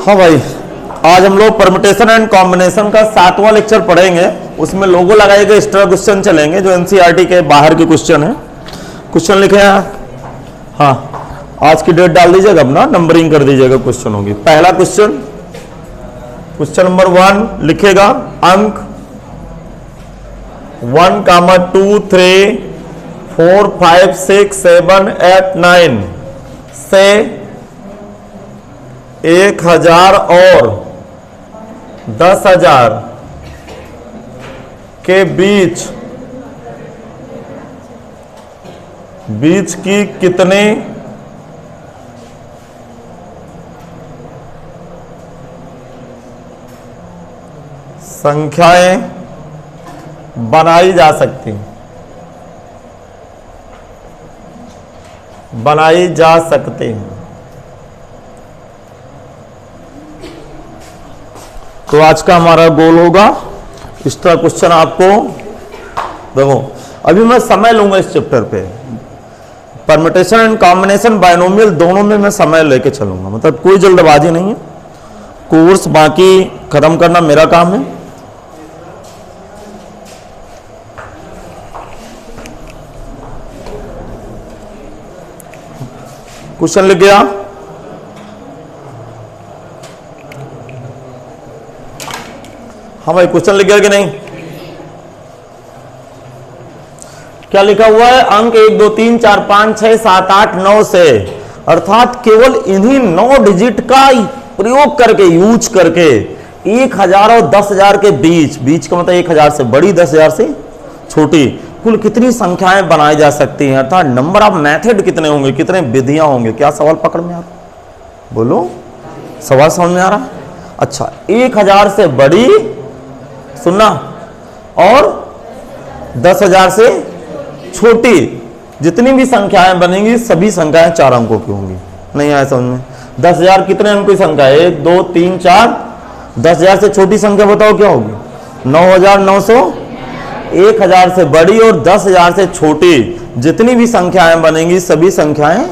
हाँ भाई, आज हम लोग परम्यूटेशन एंड कॉम्बिनेशन का 7वां लेक्चर पढ़ेंगे। उसमें लोगो लगाए गए एक्स्ट्रा क्वेश्चन चलेंगे जो एनसीईआरटी के बाहर के क्वेश्चन है। क्वेश्चन लिखे हैं, हाँ आज की डेट डाल दीजिएगा, अपना नंबरिंग कर दीजिएगा क्वेश्चन होगी। पहला क्वेश्चन, क्वेश्चन नंबर 1 लिखेगा अंक 1, 2, 3, 4, 5, 6, 7, 8, 9 से 1000 और 10,000 के बीच की कितने संख्याएं बनाई जा सकती हैं, बनाई जा सकते हैं। तो आज का हमारा गोल होगा इस तरह क्वेश्चन आपको देखो। अभी मैं समय लूंगा इस चैप्टर पे, परम्यूटेशन एंड कॉम्बिनेशन, बायनोमियल, दोनों में मैं समय लेके चलूंगा, मतलब कोई जल्दबाजी नहीं है। कोर्स बाकी खत्म करना मेरा काम है। क्वेश्चन लिख गया, हाँ भाई क्वेश्चन लिख गया कि नहीं? क्या लिखा हुआ है? अंक 1, 2, 3, 4, 5, 6, 7, 8, 9 से, अर्थात केवल इन्हीं 9 डिजिट का प्रयोग करके, यूज करके 1000 और 10,000 के बीच का मतलब 1000 से बड़ी, 10,000 से छोटी कुल कितनी संख्याएं बनाई जा सकती हैं। अर्थात नंबर ऑफ मेथड कितने होंगे, कितने विधियां होंगे। क्या सवाल पकड़ में आ रहा? बोलो, सवाल समझ में आ रहा? अच्छा, 1000 से बड़ी सुनना और 10,000 से छोटी जितनी भी संख्याएं बनेंगी सभी संख्याएं 4 अंकों की होंगी। नहीं आया समझ में? 10,000 कितने अंकों की संख्या है? 1, 2, 3, 4। 10,000 से छोटी संख्या बताओ क्या होगी? 9,900। 1000 से बड़ी और 10,000 से छोटी जितनी भी संख्याएं बनेंगी सभी संख्याएं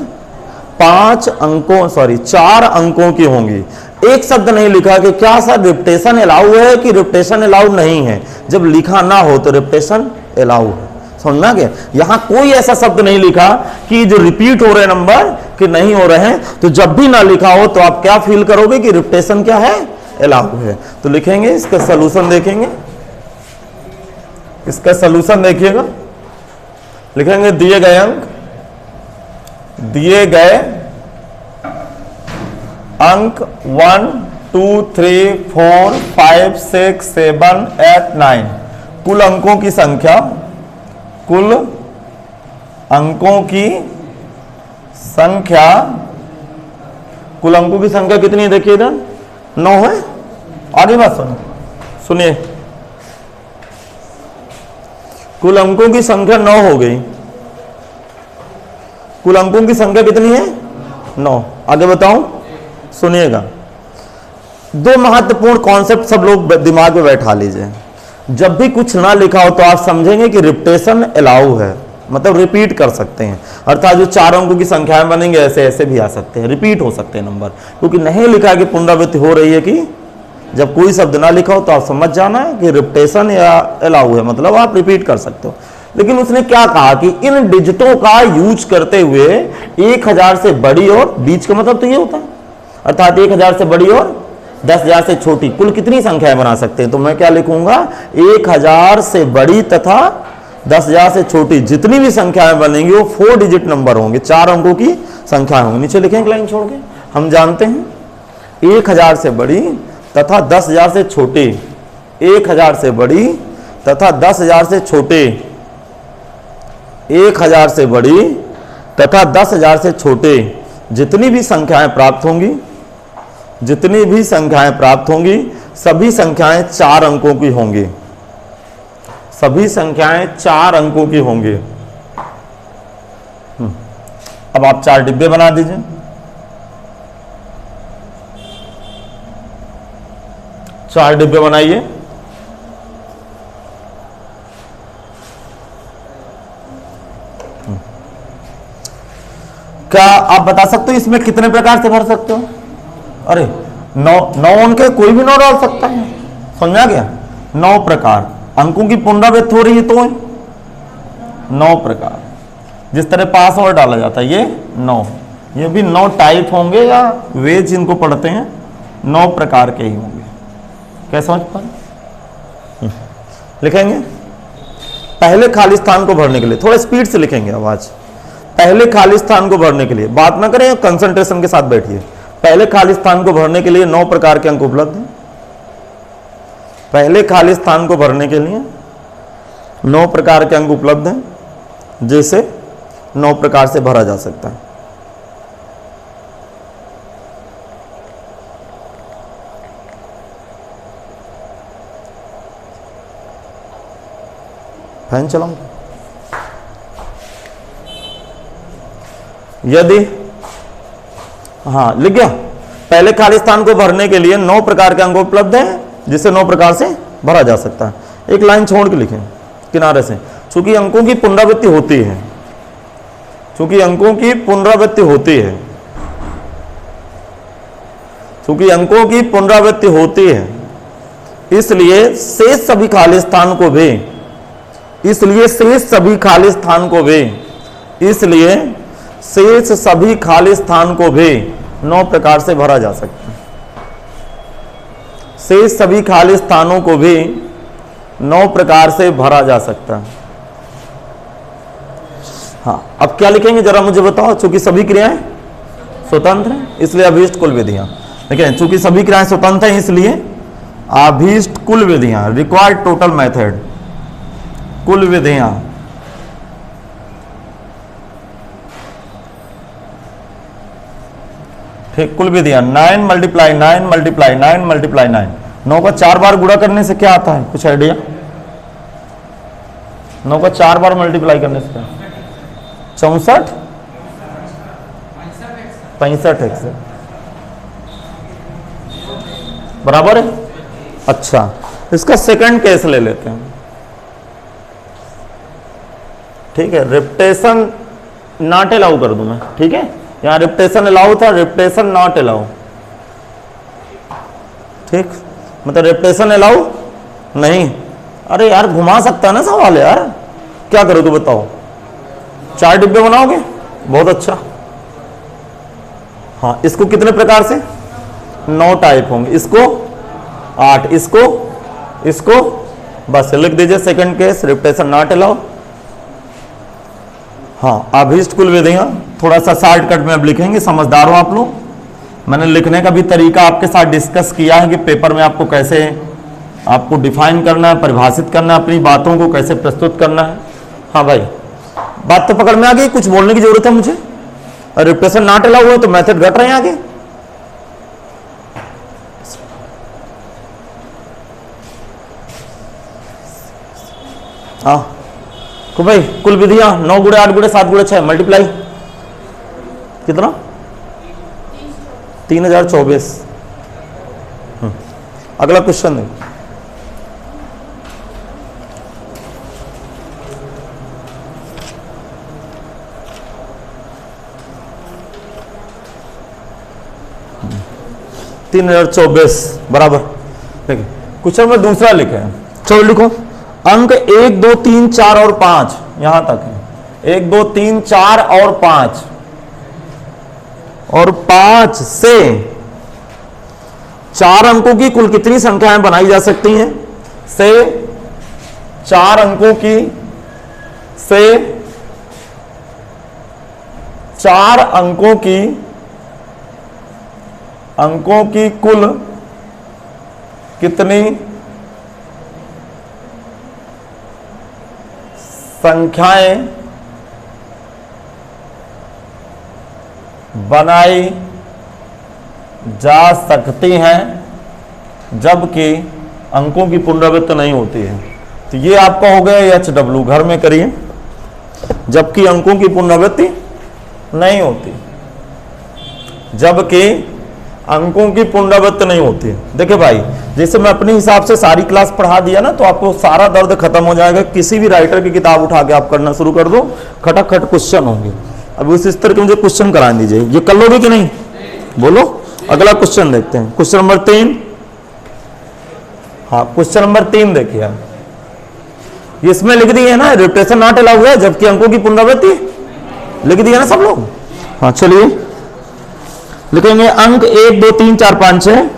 4 अंकों की होंगी। एक शब्द नहीं लिखा कि क्या सर रिपीटेशन अलाउ है कि रिपीटेशन अलाउ नहीं है। जब लिखा ना हो तो रिपीटेशन अलाउ है, समझ में आ गया? यहां कोई ऐसा शब्द नहीं लिखा कि जो रिपीट हो रहे नंबर कि नहीं हो रहे हैं। तो जब भी ना लिखा हो तो आप क्या फील करोगे कि रिपीटेशन क्या है? अलाउ है। तो लिखेंगे, इसका सलूशन देखेंगे, इसका सलूशन देखिएगा। लिखेंगे दिए गए अंक 1, 2, 3, 4, 5, 6, 7, 8, 9 कुल अंकों की संख्या, कुल अंकों की संख्या कितनी है? देखिए इधर 9 है। आगे बात सुनिए, कुल अंकों की संख्या 9 हो गई। कुल अंकों की संख्या कितनी है? 9। आगे बताऊं, सुनिएगा। 2 महत्वपूर्ण कॉन्सेप्ट सब लोग दिमाग में बैठा लीजिए। जब भी कुछ ना लिखा हो तो आप समझेंगे कि रिपीटेशन अलाउ है, मतलब रिपीट कर सकते हैं। अर्थात जो 4 अंकों की संख्याएं बनेंगे ऐसे ऐसे भी आ सकते हैं, रिपीट हो सकते हैं नंबर। क्योंकि नहीं लिखा कि पुनरावृत्ति हो रही है कि जब कोई शब्द ना लिखा हो तो आप समझ जाना है कि रिपीटेशन या अलाउ है, मतलब आप रिपीट कर सकते हो। लेकिन उसने क्या कहा कि इन डिजिटों का यूज करते हुए 1000 से बड़ी और बीच का मतलब तो ये होता है, अर्थात 1000 से बड़ी और 10,000 से छोटी कुल कितनी संख्याएं बना सकते हैं। तो मैं क्या लिखूंगा? 1000 से बड़ी तथा 10,000 से छोटी जितनी भी संख्याएं बनेंगी वो 4 डिजिट नंबर होंगे, 4 अंकों की संख्या होंगी। नीचे लिखेंगे लाइन छोड़ के, हम जानते हैं 1000 से बड़ी तथा 10,000 से छोटे, 1000 से बड़ी तथा 10,000 से छोटे, 1000 से बड़ी तथा 10,000 से छोटे जितनी भी संख्याएं प्राप्त होंगी, सभी संख्याएं 4 अंकों की होंगी, सभी संख्याएं 4 अंकों की होंगी। अब आप 4 डिब्बे बना दीजिए। चार डिब्बे बनाइए। क्या आप बता सकते हो इसमें कितने प्रकार से भर सकते हो? अरे 9 अंक कोई भी 9 डाल सकता है, समझा गया। 9 प्रकार अंकों की पुनरावृत्ति हो रही है तो 9 प्रकार, जिस तरह पास और डाला जाता है ये 9, ये भी 9 टाइप होंगे या वे जिनको पढ़ते हैं 9 प्रकार के ही होंगे। क्या समझ पा रहे? लिखेंगे पहले खाली स्थान को भरने के लिए, थोड़ा स्पीड से लिखेंगे आवाज। पहले खाली स्थान को भरने के लिए, बात ना करें, कंसंट्रेशन के साथ बैठिए। पहले खाली स्थान को भरने के लिए 9 प्रकार के अंक उपलब्ध हैं। पहले खाली स्थान को भरने के लिए 9 प्रकार के अंक उपलब्ध हैं, जिसे 9 प्रकार से भरा जा सकता है। फैन चलाऊं? यदि हाँ लिख गया, पहले खाली स्थान को भरने के लिए 9 प्रकार के अंक उपलब्ध हैं, जिसे 9 प्रकार से भरा जा सकता है। एक लाइन छोड़ के लिखें किनारे से, चूंकि अंकों की पुनरावृत्ति होती है, चूंकि अंकों की पुनरावृत्ति होती है, चूंकि अंकों की पुनरावृत्ति होती है, इसलिए शेष सभी खाली स्थान को भी, इसलिए शेष सभी खाली स्थान को भी, इसलिए शेष सभी खाली स्थान को भी 9 प्रकार से भरा जा सकता है। शेष सभी खाली स्थानों को भी 9 प्रकार से भरा जा सकता है। हाँ, अब क्या लिखेंगे जरा मुझे बताओ। चूंकि सभी क्रियाएं स्वतंत्र हैं, इसलिए अभीष्ट कुल विधियां। लेकिन चूंकि सभी क्रियाएं स्वतंत्र हैं, इसलिए अभीष्ट कुल विधियां, रिक्वायर्ड टोटल मेथड, कुल विधियां। ठीक, कुल विधियां 9 मल्टीप्लाई 9 मल्टीप्लाई 9 मल्टीप्लाई 9। 9 का 4 बार गुणा करने से क्या आता है, कुछ आइडिया? 9 का 4 बार मल्टीप्लाई करने से क्या? 64 65 बराबर है। अच्छा, इसका सेकंड केस ले लेते हैं। ठीक है, रिपीटेशन नॉट अलाउ कर दूं मैं, ठीक है। यहां रिपीटेशन अलाउ था, रिपीटेशन नॉट अलाउ। ठीक, मतलब रिपीटेशन अलाउ नहीं। अरे यार घुमा सकता है ना सवाल यार, क्या करो तो बताओ। 4 डिब्बे बनाओगे, बहुत अच्छा। हाँ, इसको कितने प्रकार से? 9 टाइप होंगे, इसको 8, इसको बस लिख दीजिए second case, repetition not allow. हाँ, अभीष्ट कुल विधियां थोड़ा सा शॉर्टकट में अब लिखेंगे, समझदार हो आप लोग। मैंने लिखने का भी तरीका आपके साथ डिस्कस किया है कि पेपर में आपको कैसे आपको डिफाइन करना है, परिभाषित करना है, अपनी बातों को कैसे प्रस्तुत करना है। हाँ भाई, बात तो पकड़ में आ गई, कुछ बोलने की जरूरत है मुझे? रिपीटेशन नॉट अलाउ हुआ तो मेथड घट रहे हैं आगे। हाँ तो भाई कुल विधियां 9 गुणे 8 गुणे 7 गुणे 6 मल्टीप्लाई कितना? 3024। अगला क्वेश्चन है, बराबर। देखिए क्वेश्चन में दूसरा लिखे हैं, चलो लिखो। अंक 1 2 3 4 और 5 यहां तक है। 1 2 3 4 और 5 और 5 से 4 अंकों की कुल कितनी संख्याएं बनाई जा सकती हैं? से 4 अंकों की, से 4 अंकों की कुल कितनी संख्याएं बनाई जा सकती हैं जबकि अंकों की पुनरावृत्ति नहीं होती है। तो ये आपका हो गया HW, घर में करिए। जबकि अंकों की पुनरावृत्ति नहीं होती, जबकि अंकों की पुनरावृत्ति नहीं होती है। देखिए भाई, जैसे मैं अपने हिसाब से सारी क्लास पढ़ा दिया ना, तो आपको सारा दर्द खत्म हो जाएगा। किसी भी राइटर की किताब उठा के आप करना शुरू कर दो, खटाखट क्वेश्चन होंगे। अब उस स्तर के मुझे क्वेश्चन करा दीजिए, ये कर लोगे कि नहीं? बोलो। अगला क्वेश्चन देखते हैं, क्वेश्चन नंबर 3। हाँ, क्वेश्चन नंबर 3 देखिए आप, इसमें लिख दिए है ना रिपीटेशन नॉट अलाउड है, जबकि अंकों की पुनरावृत्ति लिख दिया ना सब लोग। हाँ चलिए लिखेंगे अंक 1 2 3 4 5 6,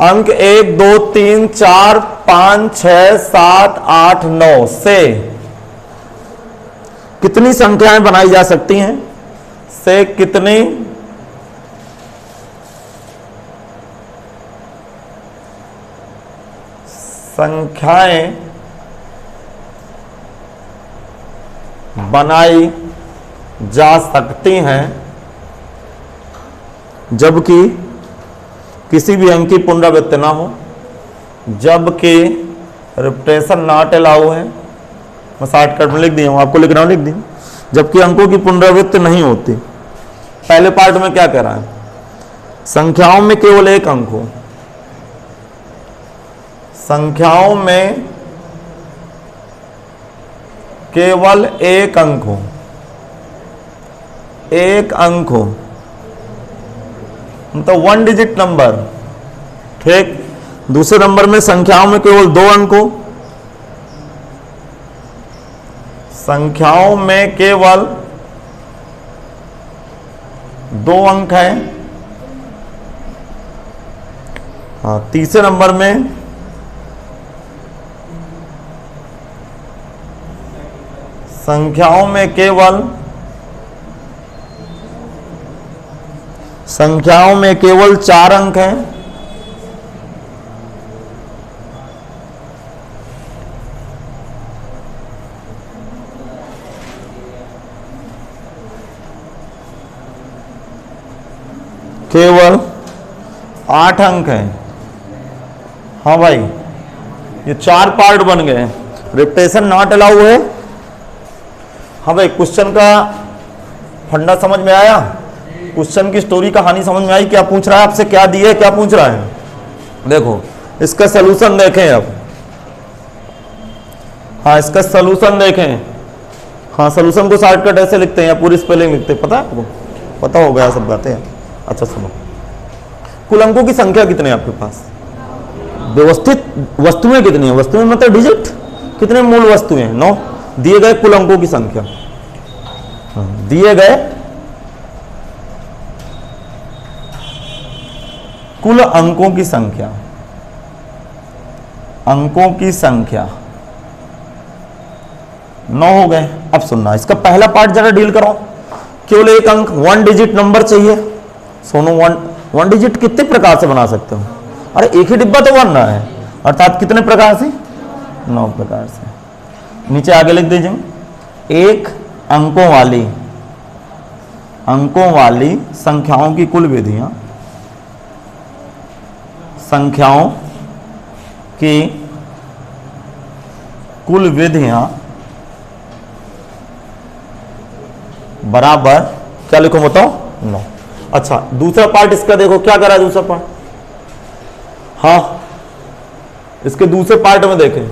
अंक 1 2 3 4 5 6 7 8 9 से कितनी संख्याएं बनाई जा सकती हैं, से कितनी संख्याएं बनाई जा सकती हैं जबकि किसी भी अंक की पुनरावृत्ति ना हो, जबकि रिपीटेशन नॉट अलाउ है। मैं शॉर्टकट में लिख दिया हूं, आपको लिख रहा हूं, लिख दिया, जबकि अंकों की पुनरावृत्ति नहीं होती। पहले पार्ट में क्या कह रहा है, संख्याओं में केवल एक अंक हो, संख्याओं में केवल एक अंक हो, एक अंक हो, तो 1 डिजिट नंबर, ठीक। दूसरे नंबर में संख्याओं में केवल 2 अंक हो, संख्याओं में केवल 2 अंक हैं। हाँ, तीसरे नंबर में संख्याओं में केवल 4 अंक हैं। केवल 8 अंक हैं। हाँ भाई, ये 4 पार्ट बन गए। रिपीटेशन नॉट अलाउ है। हाँ भाई, क्वेश्चन का फंडा समझ में आया, क्वेश्चन की स्टोरी कहानी समझ में आई, क्या पूछ रहा है आपसे, क्या दिए, क्या पूछ रहा है। देखो इसका सलूशन देखें अब। हाँ, इसका सलूशन देखें। हाँ, सलूशन को शॉर्टकट ऐसे लिखते हैं या पूरी स्पेलिंग लिखते हैं, पता है आपको, पता हो गया सब बातें। अच्छा सुनो, कुल अंकों की संख्या कितने हैं आपके पास, व्यवस्थित वस्तुएं कितनी है, वस्तुएं मतलब डिजिट, कितने मूल वस्तुएं हैं, 9। दिए गए कुल अंकों की संख्या, दिए गए कुल अंकों की संख्या, अंकों की संख्या 9 हो गए। अब सुनना, इसका पहला पार्ट जरा डील करो। केवल एक अंक, 1 डिजिट नंबर चाहिए। सोनो 1 डिजिट कितने प्रकार से बना सकते हो, अरे एक ही डिब्बा तो बन रहा है, अर्थात कितने प्रकार से, 9 प्रकार से। नीचे आगे लिख दीजिए, एक अंकों वाली संख्याओं की कुल विधियां, संख्याओं की कुल विधियां बराबर, क्या लिखो बताओ, 9। अच्छा, दूसरा पार्ट इसका देखो, क्या करा है दूसरा पार्ट। हाँ, इसके दूसरे पार्ट में देखें,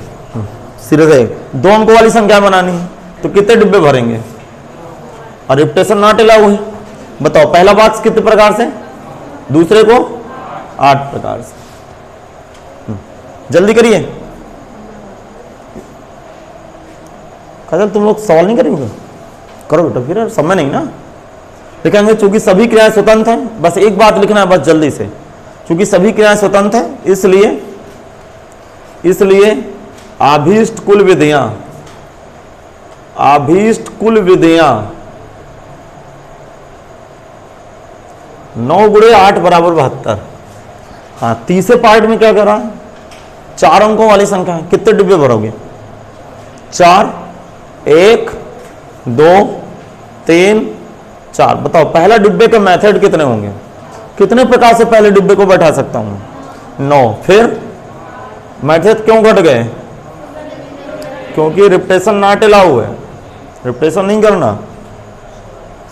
सिरे से 2 अंकों वाली संख्या बनानी है, तो कितने डिब्बे भरेंगे, और रिपीटेशन नॉट अलाउ है। बताओ पहला बॉक्स कितने प्रकार से, दूसरे को 8 प्रकार से। जल्दी करिए, काजल तुम लोग सवाल नहीं करोगे, करो बेटा, फिर समय नहीं ना। लिखेंगे चूंकि सभी क्रियाएं स्वतंत्र हैं, बस एक बात लिखना है बस जल्दी से, चूंकि सभी क्रियाएं स्वतंत्र हैं, इसलिए आभीष्ट कुल विधियां 9 गुणे 8 बराबर 72। हाँ, तीसरे पार्ट में क्या करा, 4 अंकों वाली संख्या, कितने डिब्बे भरोगे, 4, 1 2 3 4। बताओ पहला डिब्बे का मेथड कितने होंगे, कितने प्रकार से पहले डिब्बे को बैठा सकता हूं, 9। फिर मेथड क्यों घट गए, क्योंकि रिपीटेशन नॉट अलाउ है, रिपीटेशन नहीं करना।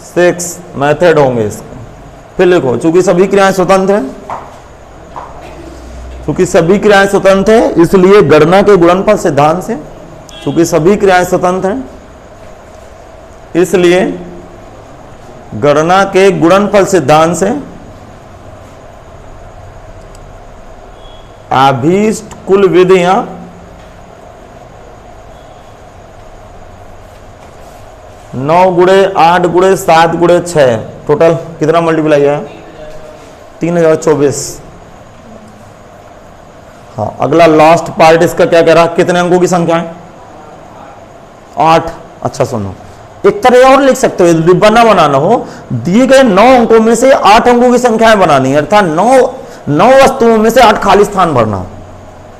6 मेथड होंगे इसके। फिर लिखो, चूंकि सभी क्रियाएं स्वतंत्र हैं, इसलिए गणना के गुणनफल सिद्धांत से, चूंकि सभी क्रियाएं स्वतंत्र हैं, इसलिए गणना के गुणनफल सिद्धांत से अभीष्ट कुल विधियां नौ गुणे 8 गुणे 7 गुणे 6 टोटल कितना मल्टीप्लाई है 3024। हाँ, अगला लास्ट पार्ट इसका क्या कह रहा, कितने अंकों की संख्या है 8। अच्छा सुनो, एक तरह और लिख सकते हो, यदि बनाना हो, दिए गए 9 अंकों में से 8 अंकों की संख्याएं बनानी है, अर्थात 9 वस्तुओं में से 8 खाली स्थान भरना।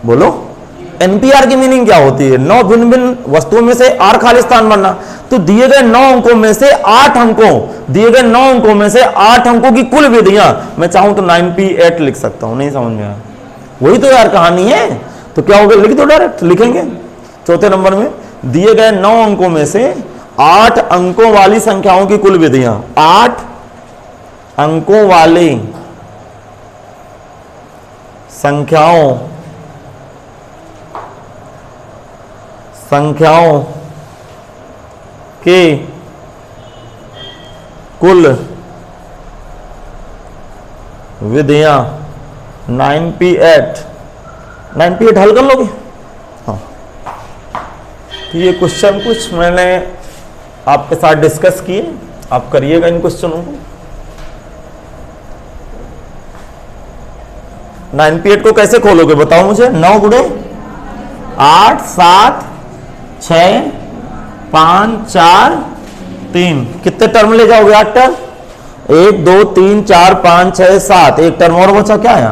बोलो एनपीआर की मीनिंग क्या होती है, 9 भिन्न भिन्न वस्तुओं में से 8 खाली स्थान भरना। तो दिए गए 9 अंकों में से 8 अंकों, दिए गए 9 अंकों में से 8 अंकों की कुल विधियां, मैं चाहूं तो 9p8 लिख सकता हूं। नहीं समझ में आया, वही तो यार कहानी है। तो क्या होगा, लिख दो, डायरेक्ट लिखेंगे। चौथे नंबर में दिए गए 9 अंकों में से 8 अंकों वाली संख्याओं की कुल विधियां, 8 अंकों वाली संख्याओं के कुल विधियां 9p8 हल कर लोगे। हाँ, तो ये क्वेश्चन कुछ मैंने आपके साथ डिस्कस किए, आप करिएगा इन क्वेश्चनों को। 9p8 को कैसे खोलोगे बताओ मुझे। 9 गुणे 8 7 6 5 4 3, कितने टर्म ले जाओगे 8 टर्म, 1 2 3 4 5 6 7, एक टर्म और बचा क्या है,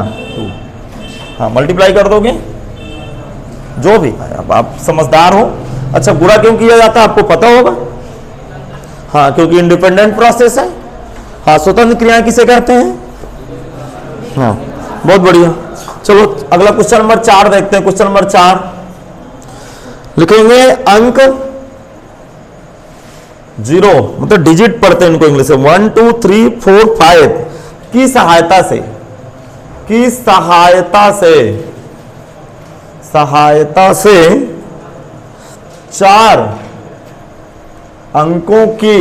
हाँ मल्टीप्लाई कर दोगे जो भी आया। आप समझदार हो। अच्छा, गुणा क्यों किया जाता है आपको पता होगा। हाँ, क्योंकि इंडिपेंडेंट प्रोसेस है। हाँ, स्वतंत्र क्रियाएं किसे कहते हैं। हाँ, बहुत बढ़िया। चलो अगला क्वेश्चन नंबर 4 देखते हैं। क्वेश्चन नंबर 4 लिखेंगे अंक 0, मतलब डिजिट पढ़ते हैं इनको इंग्लिश में, 1 2 3 4 5 की सहायता से 4 अंकों की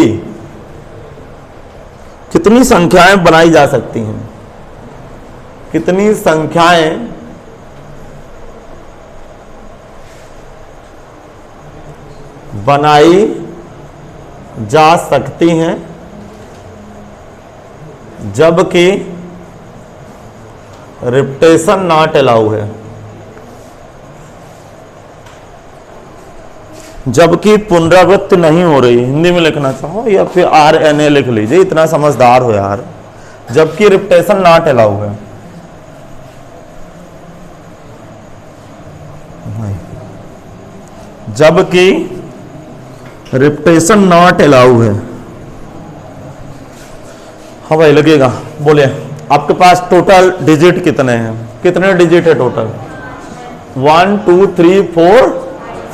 कितनी संख्याएं बनाई जा सकती हैं, कितनी संख्याएं बनाई जा सकती हैं जबकि रिपीटेशन नॉट अलाउ है, जबकि पुनरावृत्ति नहीं हो रही। हिंदी में लिखना चाहो या फिर RNA लिख लीजिए, इतना समझदार हो यार। जबकि रिपीटेशन नॉट अलाउ है, जबकि रिपीटेशन नॉट अलाउ है। हाँ भाई लगेगा, बोले आपके पास टोटल डिजिट कितने हैं, कितने डिजिट है टोटल, 1 2 3 4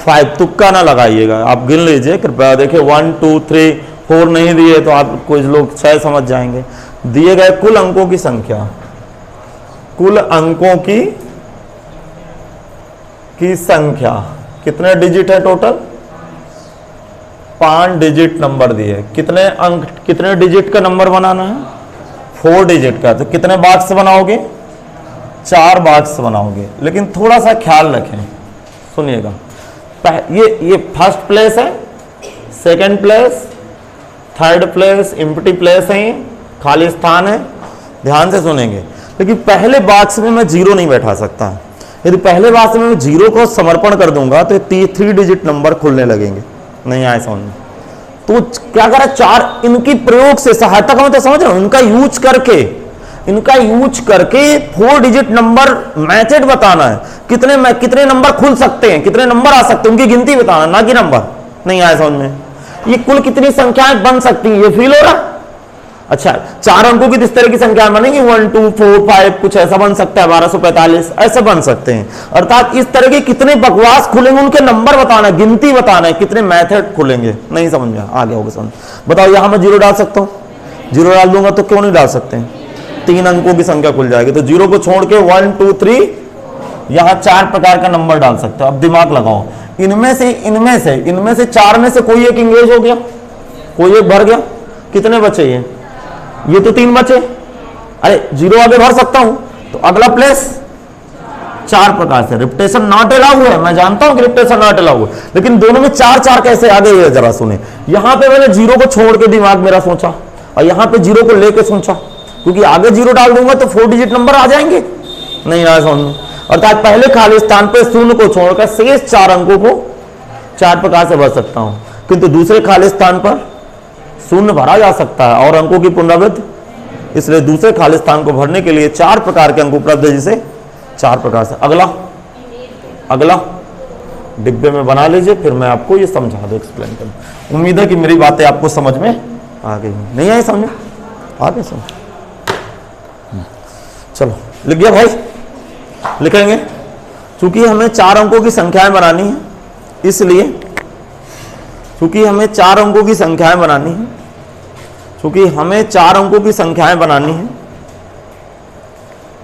5, तुक्का ना लगाइएगा, आप गिन लीजिए कृपया। देखिए 1 2 3 4 नहीं दिए तो आप कुछ लोग 6 समझ जाएंगे। दिए गए कुल अंकों की संख्या, कुल अंकों की संख्या कितने डिजिट है टोटल, 5 डिजिट नंबर दिए। कितने अंक, कितने डिजिट का नंबर बनाना है, 4 डिजिट का। तो कितने बॉक्स बनाओगे, 4 बॉक्स बनाओगे। लेकिन थोड़ा सा ख्याल रखें, सुनिएगा। ये फर्स्ट प्लेस है, second place, third place, empty place है, खाली स्थान है, ध्यान से सुनेंगे। लेकिन पहले बॉक्स में मैं 0 नहीं बैठा सकता। यदि पहले बॉक्स में मैं 0 को समर्पण कर दूंगा तो 3 डिजिट नंबर खुलने लगेंगे, नहीं आए समझ में। तो क्या करा, 4 इनकी प्रयोग से, सहायता का मतलब समझ रहे हो, इनका यूज करके 4 डिजिट नंबर मैचेड बताना है। कितने नंबर खुल सकते हैं, कितने नंबर आ सकते हैं, उनकी गिनती बताना, ना कि नंबर। नहीं आया समझ में। ये कुल कितनी संख्याएं बन सकती हैं, ये फील हो रहा। अच्छा, 4 अंकों की इस तरह की संख्याएं बनेंगी, 1 2 4 5, कुछ ऐसा बन सकता है, 1245 ऐसे बन सकते हैं। अर्थात इस तरह के कितने बकवास खुलेंगे, उनके नंबर बताना, गिनती बताना है, कितने मेथड खुलेंगे। नहीं समझ में आगे होगा समझ। बताओ यहां मैं 0 डाल सकता हूं, 0 डाल दूंगा तो क्यों नहीं डाल सकते, 3 अंकों की संख्या खुल जाएगी। तो 0 को छोड़ के 1 2 3 यहां 4 प्रकार का नंबर डाल सकते हो। अब दिमाग लगाओ, इनमें से 4 में से कोई एक इंगेज हो गया, कोई एक भर गया, कितने बचे ये तो 3 बचे। अरे 0 आगे भर सकता हूं, तो अगला प्लेस 4 प्रकार से। रिपीटेशन नॉट अलाउ है, मैं जानता हूं कि रिपीटेशन नॉट अलाउ है, लेकिन दोनों में 4 कैसे आ गए ये जरा सुने। यहां पे मैंने 0 को छोड़ के दिमाग मेरा सोचा, और यहां पे 0 को लेके सोचा, क्योंकि आगे 0 डाल दूंगा तो 4 डिजिट नंबर आ जाएंगे, नहीं आ समझ में। अर्थात पहले खाली स्थान पर 0 को छोड़कर शेष 4 अंकों को 4 प्रकार से भर सकता हूं, किंतु दूसरे खाली स्थान पर 0 भरा जा सकता है और अंकों की पुनरावृत्ति, इसलिए दूसरे खाली स्थान को भरने के लिए 4 प्रकार के अंक उपलब्ध है, जिसे 4 प्रकार से। अगला डिब्बे में बना लीजिए, फिर मैं आपको ये समझा दूं, एक्सप्लेन करूं। उम्मीद है कि मेरी बातें आपको समझ में आ गई। नहीं आई समझ में? आ गई समझ? चलो लिख गया भाई, लिखेंगे। चूंकि हमें 4 अंकों की संख्याएं बनानी है, इसलिए चूंकि हमें 4 अंकों की संख्याएं बनानी है, चूंकि हमें 4 अंकों की संख्याएं बनानी है,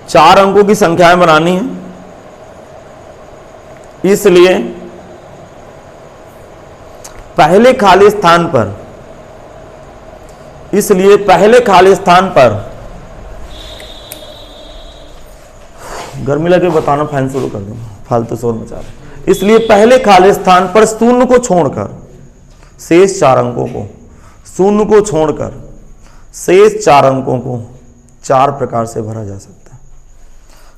4 अंकों की संख्याएं बनानी है, इसलिए पहले खाली स्थान पर गर्मी लगे बताना, फैन शुरू कर दूंगा, फालतू शोर मचा रहे। इसलिए पहले खाली स्थान पर 0 को छोड़कर शेष 4 अंकों को 0 को छोड़कर शेष 4 अंकों को 4 प्रकार से भरा जा सकता है।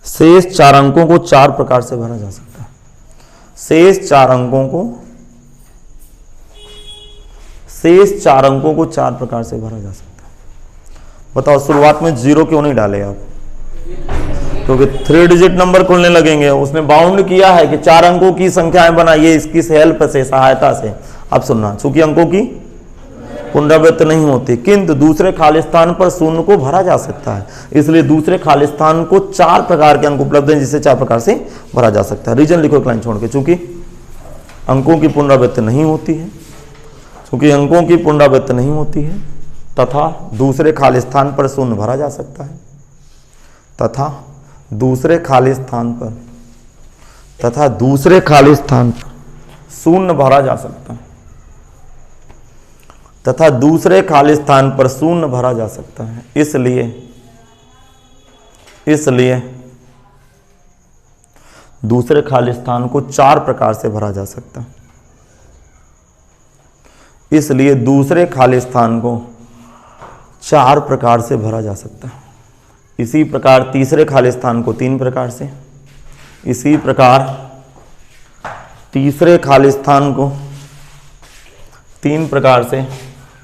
शेष 4 अंकों को 4 प्रकार से भरा जा सकता है। शेष 4 अंकों को 4 प्रकार से भरा जा सकता है। बताओ शुरुआत में 0 क्यों नहीं डाले आप? क्योंकि 3 डिजिट नंबर खुलने लगेंगे। उसने बाउंड किया है कि 4 अंकों की संख्याएं बनाइए, इसकी हेल्प से, सहायता से। अब सुनना, चूंकि अंकों की पुनरावृत्ति नहीं होती, किंतु दूसरे खाली स्थान पर 0 को भरा जा सकता है, इसलिए दूसरे खाली स्थान को 4 प्रकार के अंक उपलब्ध हैं, जिसे 4 प्रकार से भरा जा सकता है। रीजन लिखो एक लाइन छोड़ के, चूंकि अंकों की पुनरावृत्ति नहीं होती है, चूंकि अंकों की पुनरावृत्ति नहीं होती है, तथा दूसरे खाली स्थान पर 0 भरा जा सकता है, तथा दूसरे खाली स्थान पर 0 भरा जा सकता है, तथा दूसरे खाली स्थान पर 0 भरा जा सकता है। इसलिए दूसरे खाली स्थान को 4 प्रकार से भरा जा सकता है। इसलिए दूसरे खाली स्थान को 4 प्रकार से भरा जा सकता है। इसी प्रकार तीसरे खाली स्थान को 3 प्रकार से, इसी प्रकार तीसरे खाली स्थान को 3 प्रकार से,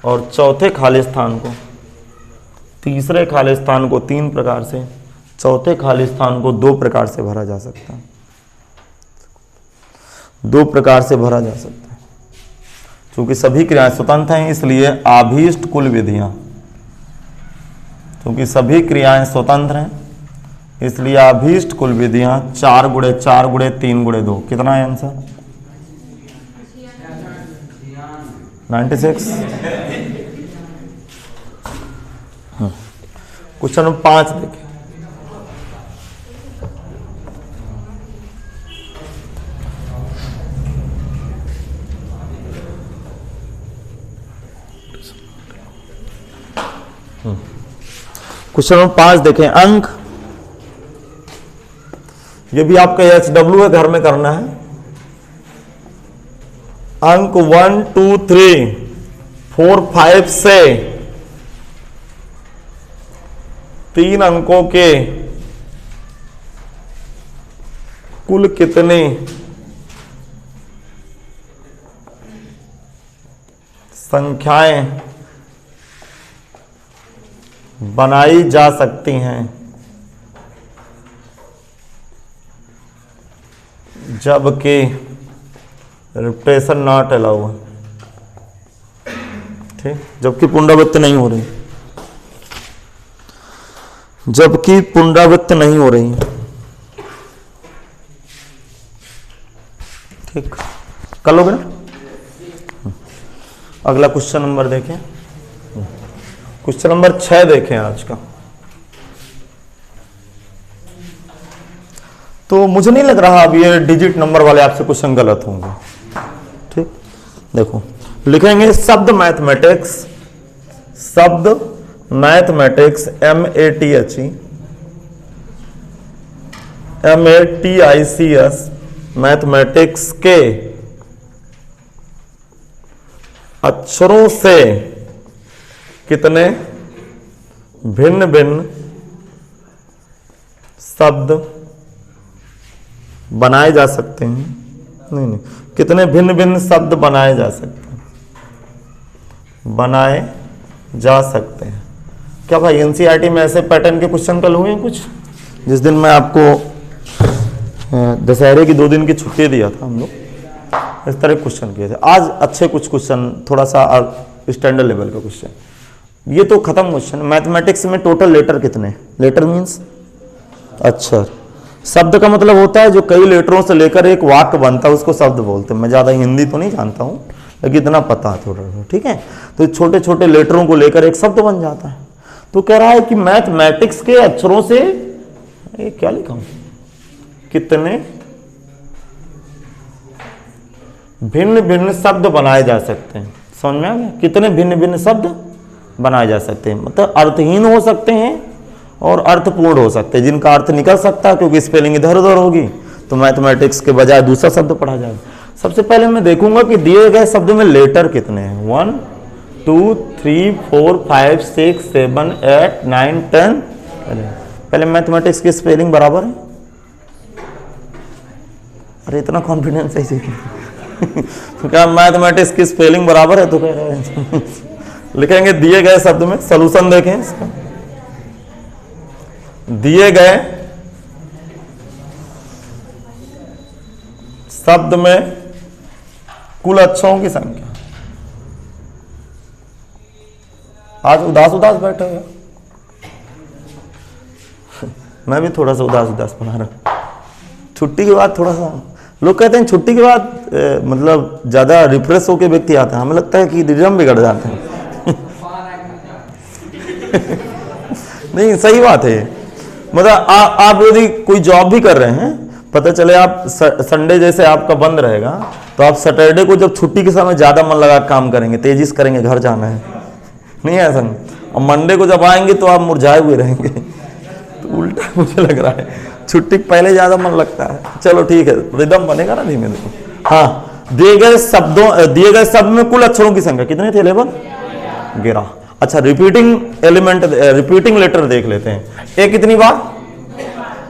और चौथे खाली स्थान को, तीसरे खाली स्थान को 3 प्रकार से, चौथे खाली स्थान को 2 प्रकार से भरा जा सकता है। 2 प्रकार से भरा जा सकता है। क्योंकि सभी क्रियाएं स्वतंत्र हैं, इसलिए आभीष्ट कुल विधियां, क्योंकि सभी क्रियाएं स्वतंत्र हैं, इसलिए अभीष्ट कुल विधियां 4 गुणे 4 गुणे 3 गुणे 2, कितना है आंसर? 96। क्वेश्चन नंबर 5 देखें। क्वेश्चन नंबर 5 देखें। अंक, ये भी आपका HW है, घर में करना है। अंक 1 2 3 4 5 से 3 अंकों के कुल कितनी संख्याएं बनाई जा सकती हैं जबकि रिपीटेशन नॉट अलाउ है? ठीक, जबकि पुनरावृत्ति नहीं हो रही, जबकि पुनरावृत्ति नहीं हो रही। ठीक, कर लोगे ना? अगला क्वेश्चन नंबर देखें। क्वेश्चन नंबर 6 देखें आज का। तो मुझे नहीं लग रहा अब ये डिजिट नंबर वाले आपसे क्वेश्चन गलत होंगे। ठीक, देखो लिखेंगे शब्द मैथमेटिक्स शब्द मैथमेटिक्स MATHMATICS मैथमेटिक्स के अक्षरों से कितने भिन्न भिन्न शब्द बनाए जा सकते हैं? नहीं, कितने भिन्न भिन्न शब्द बनाए जा सकते हैं? बनाए जा सकते हैं। क्या भाई एनसीईआरटी में ऐसे पैटर्न के क्वेश्चन कल हुए हैं कुछ? जिस दिन मैं आपको दशहरे की 2 दिन की छुट्टी दिया था, हम लोग इस तरह क्वेश्चन किए थे। आज अच्छे कुछ क्वेश्चन, थोड़ा सा स्टैंडर्ड लेवल का क्वेश्चन। ये तो खत्म क्वेश्चन। मैथमेटिक्स में टोटल लेटर कितने? लेटर मीन्स अक्षर। शब्द का मतलब होता है जो कई लेटरों से लेकर एक वाक्य बनता है, उसको शब्द बोलते हैं। मैं ज़्यादा हिंदी तो नहीं जानता हूँ, लेकिन इतना पता है थोड़ा सा, ठीक है। तो छोटे छोटे लेटरों को लेकर एक शब्द बन जाता है। तो कह रहा है कि मैथमेटिक्स के अक्षरों से, ये क्या लिखा हूं, कितने भिन्न भिन्न शब्द बनाए जा सकते हैं। समझ में आ गया? कितने भिन्न भिन्न शब्द बनाए जा सकते हैं, मतलब अर्थहीन हो सकते हैं और अर्थपूर्ण हो सकते हैं, जिनका अर्थ निकल सकता है क्योंकि स्पेलिंग इधर उधर होगी, तो मैथमेटिक्स के बजाय दूसरा शब्द पढ़ा जाएगा। सबसे पहले मैं देखूंगा कि दिए गए शब्द में लेटर कितने हैं। 1 2 3 4 5 6 7 8 9 10। पहले मैथमेटिक्स की स्पेलिंग बराबर है। अरे इतना कॉन्फिडेंस है तो क्या मैथमेटिक्स की स्पेलिंग बराबर है? तो कह रहे हैं लिखेंगे दिए गए शब्द में। सॉल्यूशन देखें इसका। दिए गए शब्द में कुल अक्षरों की संख्या। आज उदास उदास बैठे हुए, मैं भी थोड़ा सा उदास उदास बना रहा। छुट्टी के बाद थोड़ा सा, लोग कहते हैं छुट्टी के बाद मतलब ज्यादा रिफ्रेश होकर व्यक्ति आता है। हमें लगता है कि रिदम बिगड़ जाते हैं नहीं, सही बात है। मतलब आप यदि कोई जॉब भी कर रहे हैं, पता चले आप संडे जैसे आपका बंद रहेगा, तो आप सैटरडे को जब छुट्टी के समय ज्यादा मन लगा काम करेंगे, तेजी से करेंगे, घर जाना है, नहीं है ऐसा? और मंडे को जब आएंगे तो आप मुरझाए हुए रहेंगे। तो उल्टा मुझे लग रहा है, छुट्टी पहले ज्यादा मन लगता है। चलो ठीक है, रिदम बनेगा ना धीमे धीमे। हाँ, दिए गए शब्द में कुल अक्षरों की संख्या कितने थे? 11। अच्छा, रिपीटिंग लेटर देख लेते हैं। ए कितनी बार?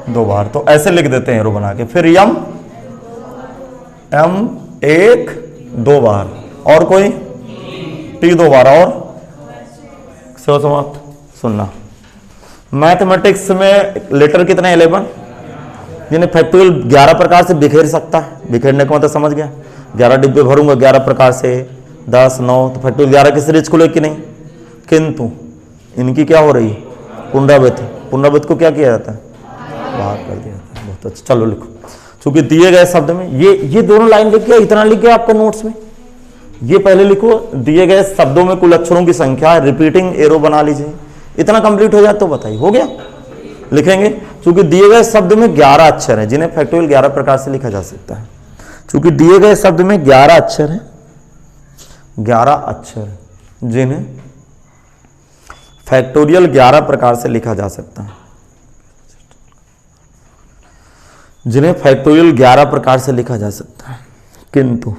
2 बार। तो ऐसे लिख देते हैं एरो बना के। फिर एम 1 2 बार, और कोई टी 2 बार, और समाप्त। सुनना, मैथमेटिक्स में लेटर कितने? 11, जिन्हें फैक्टोरियल 11 प्रकार से बिखेर सकता है। बिखेरने का मतलब समझ गया? 11 डिब्बे भरूंगा 11 प्रकार से, 10 9, तो फैक्टोरियल 11 की सीरीज खुले कि नहीं? किंतु इनकी क्या हो रही है? पुनरावृत्ति। पुनरावृत्ति को क्या किया जाता है? बाहर कर दिया जाता है। बहुत अच्छा, चलो लिखो। क्योंकि दिए गए शब्द में ये दोनों लाइन लिख गया, इतना लिख गया आपका नोट्स में। ये पहले लिखो, दिए गए शब्दों में कुल अक्षरों की संख्या, रिपीटिंग एरो बना लीजिए। इतना कंप्लीट हो जाए तो बताइए, हो गया? लिखेंगे क्योंकि दिए गए शब्द में 11 अक्षर हैं, जिन्हें फैक्टोरियल 11 प्रकार से लिखा जा सकता है। क्योंकि दिए गए शब्द में 11 अक्षर हैं, 11 अक्षर जिन्हें फैक्टोरियल 11 प्रकार से लिखा जा सकता है, जिन्हें फैक्टोरियल 11 प्रकार से लिखा जा सकता है। किंतु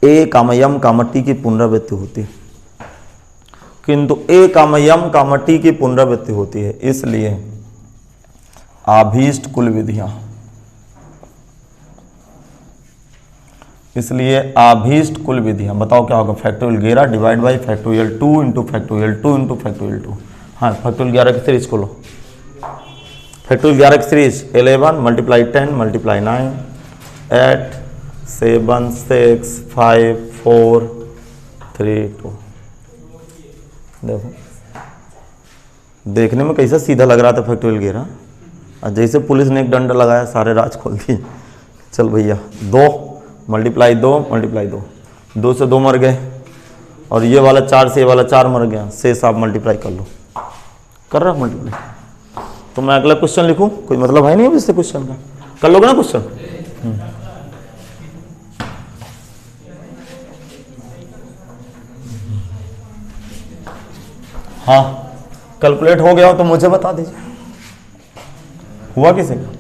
ए कामा यम कामा टी की पुनरावृत्ति होती है। किंतु ए कामा यम कामा टी की पुनरावृत्ति होती है, इसलिए आभीष्ट कुल विधियां, बताओ क्या होगा? Factorial 11 divide by factorial 2 into factorial 2 into factorial 2। हाँ, फैक्टोरियल 11 की सीरीज खोलो। फैक्टोरियल 11 की सीरीज 11 मल्टीप्लाई 10 मल्टीप्लाई 9 8 7 6 5 4 3 2। देखो, देखने में कैसा सीधा लग रहा था फैक्टोरियल 11, और जैसे पुलिस ने एक डंडा लगाया सारे राज खोल दिए। चल भैया, 2 मल्टीप्लाई 2 मल्टीप्लाई 2, 2 से 2 मर गए, और ये वाला 4 से ये वाला 4 मर गया। शेष आप मल्टीप्लाई कर लो। कर रहा मल्टीप्लाई? तो मैं अगला क्वेश्चन लिखूं? कोई मतलब है नहीं अब इससे क्वेश्चन का। कर लोगे ना क्वेश्चन? हाँ, कैलकुलेट हो गया हो तो मुझे बता दीजिए। हुआ किसी का?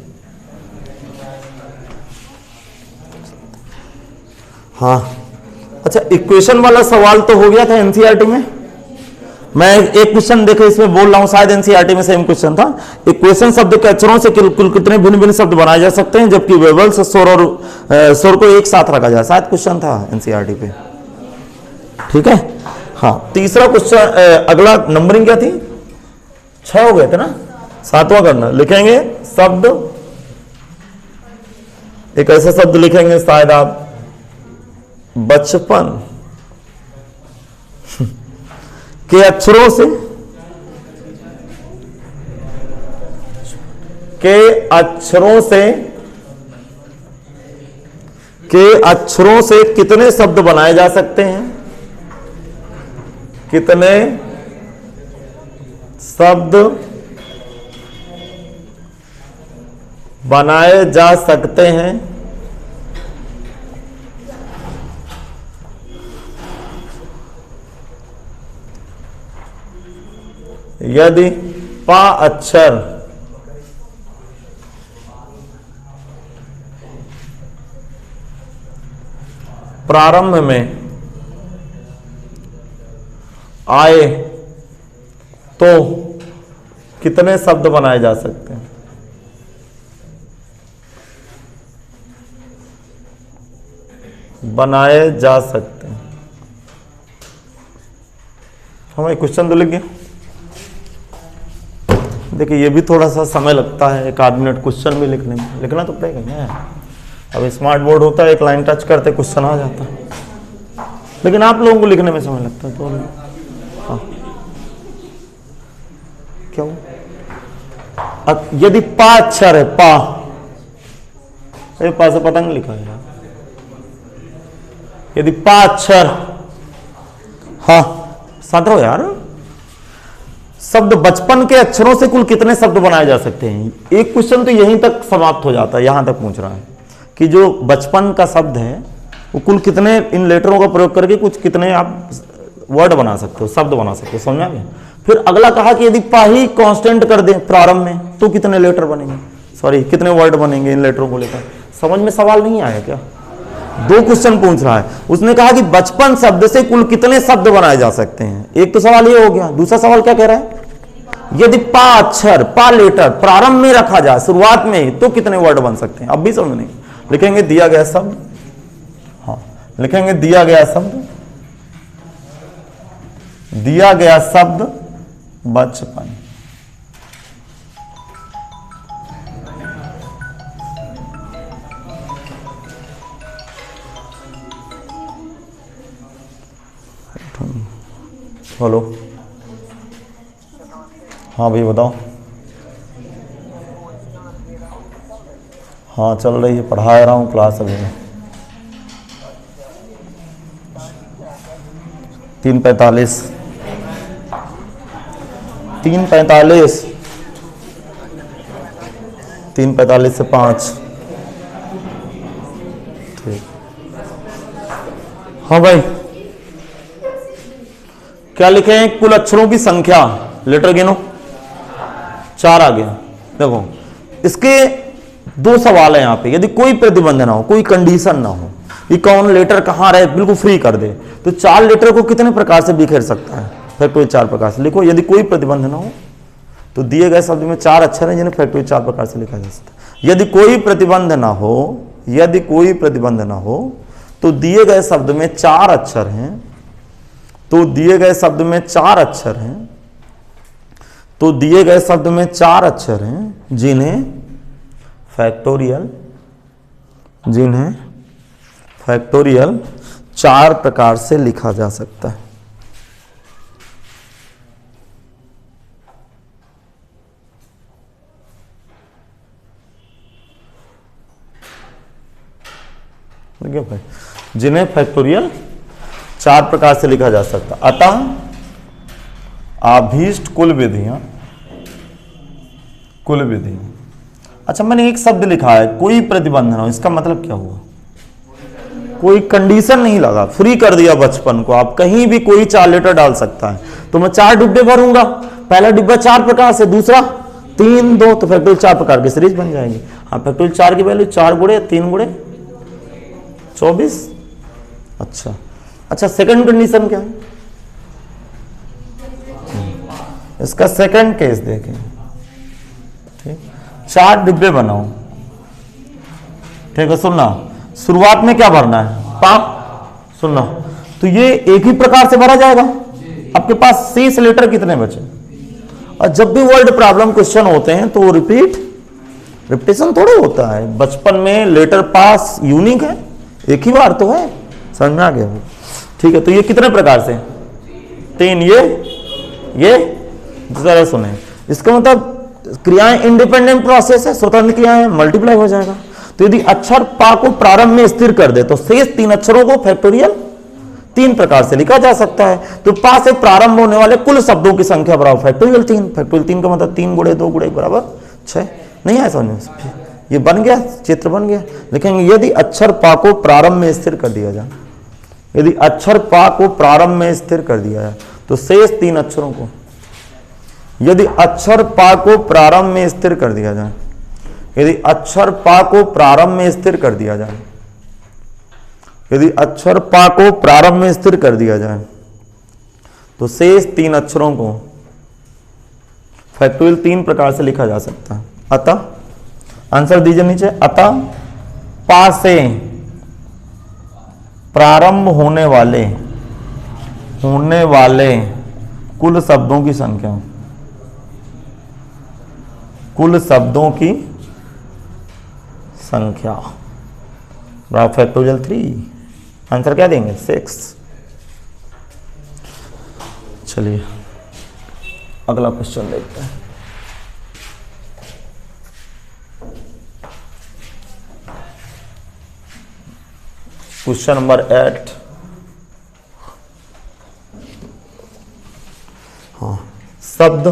हाँ, अच्छा, इक्वेशन वाला सवाल तो हो गया था एनसीईआरटी में। मैं एक क्वेश्चन देखे इसमें बोल रहा हूं, शायद एनसीईआरटी में सेम क्वेश्चन था। इक्वेशन शब्द के अक्षरों से कुल कितने भिन्न भिन्न शब्द बनाए जा सकते हैं, जबकि वेवल्स स्वर को एक साथ रखा जाए। शायद क्वेश्चन था एनसीईआरटी पे। ठीक है, हाँ। तीसरा क्वेश्चन, अगला नंबरिंग क्या थी? 6 हो गए थे ना, 7वां करना। लिखेंगे शब्द, एक ऐसा शब्द लिखेंगे शायद आप बचपन के अक्षरों से, के अक्षरों से कितने शब्द बनाए जा सकते हैं, कितने शब्द बनाए जा सकते हैं यदि पा अक्षर प्रारंभ में आए तो कितने शब्द बनाए जा सकते हैं? बनाए जा सकते हैं। हमारे क्वेश्चन तो लिख गया। देखिए ये भी थोड़ा सा समय लगता है, 1 आध मिनट क्वेश्चन भी लिखने में, लिखना तो पड़ेगा ना। अब स्मार्ट बोर्ड होता है, एक लाइन टच करते क्वेश्चन आ जाता है, लेकिन आप लोगों को लिखने में समय लगता है। तो हाँ, क्यों? यदि पा अक्षर है, पा से पतंग लिखा है यार। यदि पा अक्षर, हाँ साथ रहो यार। शब्द बचपन के अक्षरों से कुल कितने शब्द बनाए जा सकते हैं? एक क्वेश्चन तो यहीं तक समाप्त हो जाता है, यहां तक पूछ रहा है कि जो बचपन का शब्द है वो कुल कितने इन लेटरों का प्रयोग करके कुछ कितने आप वर्ड बना सकते हो, शब्द बना सकते हो। समझ आ गया? फिर अगला कहा कि यदि पा ही कांस्टेंट कर दें प्रारंभ में तो कितने लेटर बनेंगे, सॉरी कितने वर्ड बनेंगे इन लेटरों को लेकर। समझ में सवाल नहीं आया क्या? 2 क्वेश्चन पूछ रहा है। उसने कहा कि बचपन शब्द से कुल कितने शब्द बनाए जा सकते हैं। एक तो सवाल ये हो गया। दूसरा सवाल क्या कह रहा है? यदि पा अक्षर, पा लेटर प्रारंभ में रखा जाए, शुरुआत में, तो कितने वर्ड बन सकते हैं। अब भी समझ नहीं। लिखेंगे दिया गया शब्द, हाँ लिखेंगे दिया गया शब्द, दिया गया शब्द बचपन, हेलो, हाँ भाई बताओ। हाँ चल रही है, पढ़ा रहा हूँ क्लास अभी में। 3:45 3:45 से 5। ठीक, हाँ भाई क्या लिखे हैं? कुल अक्षरों की संख्या, लेटर गिनो। 4 आ गया। देखो इसके 2 सवाल है यहाँ पे। यदि कोई प्रतिबंध ना हो, कोई कंडीशन ना हो, ये कौन लेटर कहाँ रहे, बिल्कुल फ्री कर दे, तो 4 लेटर को कितने प्रकार से बिखेर सकता है? फैक्टोरियल 4 प्रकार से। लिखो यदि कोई प्रतिबंध ना हो तो दिए गए शब्द में 4 अक्षर हैं जिन्हें फैक्टोरियल 4 प्रकार से लिखा जा सकता है। यदि कोई प्रतिबंध ना हो, यदि कोई प्रतिबंध ना हो तो दिए गए शब्द में 4 अक्षर हैं, तो दिए गए शब्द में 4 अक्षर हैं, तो दिए गए शब्द में 4 अक्षर हैं जिन्हें फैक्टोरियल 4 प्रकार से लिखा जा सकता है। भाई जिन्हें फैक्टोरियल 4 प्रकार से लिखा जा सकता। अतः अभीष्ट कुल विधियां, अच्छा मैंने एक शब्द लिखा है, कोई प्रतिबंध ना हो, इसका मतलब क्या हुआ? कोई कंडीशन नहीं लगा, फ्री कर दिया बचपन को, आप कहीं भी कोई 4 लीटर डाल सकता है। तो मैं 4 डिब्बे भरूंगा, पहला डिब्बा 4 प्रकार से, दूसरा 3 2, तो फैक्टोरियल 4 प्रकार की सीरीज बन जाएगी। हाँ, फैक्टोरियल 4 की वैल्यू 4 गुणे 3 गुणे 24। अच्छा सेकंड कंडीशन क्या है, इसका सेकंड केस देखें। ठीक, 4 डिब्बे बनाओ, ठीक है। सुनना, शुरुआत में क्या भरना है, सुनना, तो ये एक ही प्रकार से भरा जाएगा। आपके पास शेष लीटर कितने बचे, और जब भी वर्ड प्रॉब्लम क्वेश्चन होते हैं तो वो रिपीटेशन थोड़ा होता है। बचपन में लेटर पास यूनिक है, एक ही बार तो है, समझ में आ गया। ठीक है, तो ये कितने प्रकार से, 3, ये जरा सुने, इसका मतलब क्रियाएं इंडिपेंडेंट प्रोसेस है, स्वतंत्र क्रियाएं, मल्टीप्लाई हो जाएगा। तो यदि अक्षर पा को प्रारंभ में स्थिर कर दे तो शेष 3 अक्षरों को फैक्टोरियल 3 प्रकार से लिखा जा सकता है। तो पा से प्रारंभ होने वाले कुल शब्दों की संख्या बराबर फैक्टोरियल 3। फैक्टोरियल 3 का मतलब 3 गुणे 2 गुणे बराबर 6। नहीं आया समझ में, ये बन गया, चित्र बन गया। लिखेंगे यदि अक्षर पा को प्रारंभ में स्थिर कर दिया जाए, यदि अक्षर पा को प्रारंभ में स्थिर कर दिया जाए तो शेष 3 अक्षरों को, यदि अक्षर पा को प्रारंभ में स्थिर कर दिया जाए, यदि अक्षर पा को प्रारंभ में स्थिर कर दिया जाए, यदि अक्षर पा को प्रारंभ में स्थिर कर दिया जाए तो शेष 3 अक्षरों को फैक्टोरियल 3 प्रकार से लिखा जा सकता है। अतः आंसर दीजिए नीचे, अतः पा से प्रारंभ होने वाले कुल शब्दों की संख्या, कुल शब्दों की संख्या बराबर फैक्टोरियल 3। आंसर क्या देंगे, 6। चलिए अगला क्वेश्चन देखते हैं। Question number 8। हाँ, शब्द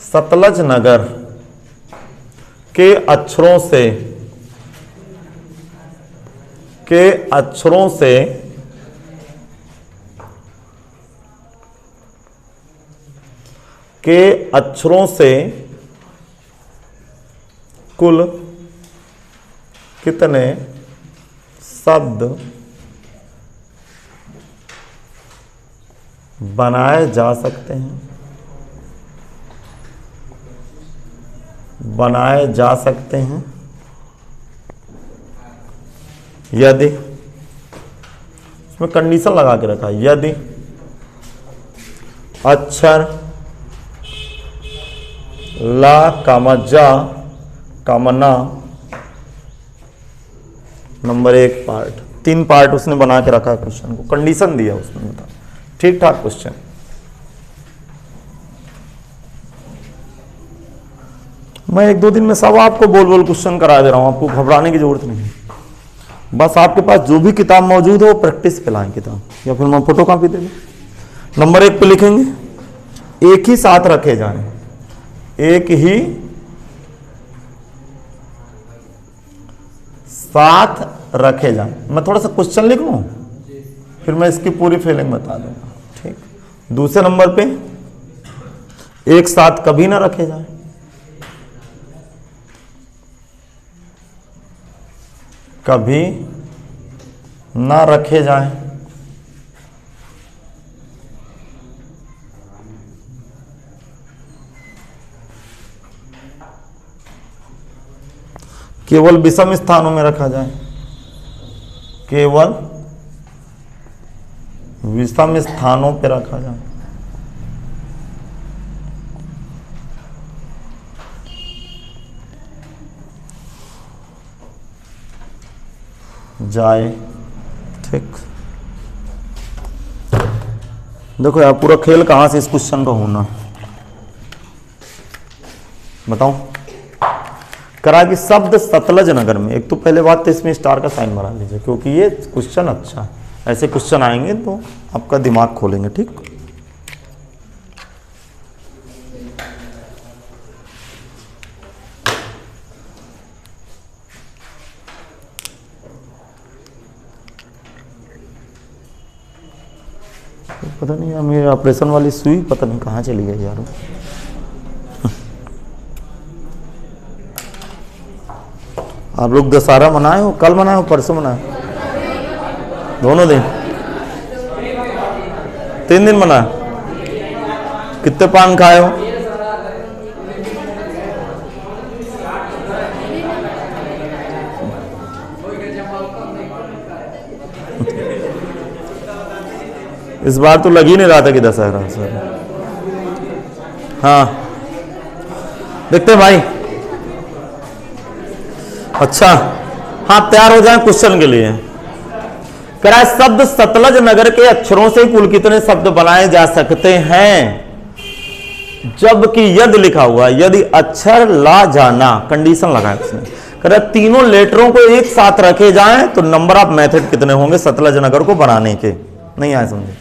सतलज नगर के अक्षरों से कुल कितने शब्द बनाए जा सकते हैं, बनाए जा सकते हैं यदि, इसमें कंडीशन लगा के रखा है, यदि अक्षर ला कामजा कामना नंबर 1 पार्ट, 3 पार्ट उसने बना के रखा है क्वेश्चन को, कंडीशन दिया उसने, बता ठीक ठाक क्वेश्चन। मैं 1-2 दिन में सब आपको बोल क्वेश्चन करा दे रहा हूं, आपको घबराने की जरूरत नहीं। बस आपके पास जो भी किताब मौजूद हो प्रैक्टिस पे लाएं किताब, या फिर मैं फोटो कॉपी दे दूं। नंबर 1 पे लिखेंगे एक ही साथ रखे जाएं, एक ही साथ रखे जाएं। मैं थोड़ा सा क्वेश्चन लिख लूं, फिर मैं इसकी पूरी फीलिंग बता दूंगा। ठीक, दूसरे नंबर पे एक साथ कभी ना रखे जाएं, कभी ना रखे जाएं। केवल विषम स्थानों में रखा जाए, केवल विषम स्थानों पे रखा जाए। जाए, ठीक। देखो यार पूरा खेल कहां से इस क्वेश्चन का होना, बताओ। करा कि शब्द सतलज नगर में, एक तो पहले बात तो इसमें स्टार का साइन बना लीजिए क्योंकि ये क्वेश्चन अच्छा है, ऐसे क्वेश्चन आएंगे तो आपका दिमाग खोलेंगे। ठीक, पता नहीं यार, मेरी ऑपरेशन वाली सुई पता नहीं कहाँ चली गई यार। आप लोग दशहरा मनाए हो? कल मनाए हो परसों मनाए? दोनों दिन, 3 दिन मनाए। कितने पान खाए हो? इस बार तो लग ही नहीं रहा था कि दशहरा सर। हाँ देखते हैं भाई। अच्छा हाँ, तैयार हो जाए क्वेश्चन के लिए। कह रहा है शब्द सतलज नगर के अक्षरों से कुल कितने शब्द बनाए जा सकते हैं? जबकि यदि लिखा हुआ, यदि अक्षर ला जाना, कंडीशन लगाया उसने। कह रहा तीनों लेटरों को एक साथ रखे जाएं तो नंबर ऑफ मेथड कितने होंगे सतलज नगर को बनाने के? नहीं आए समझे?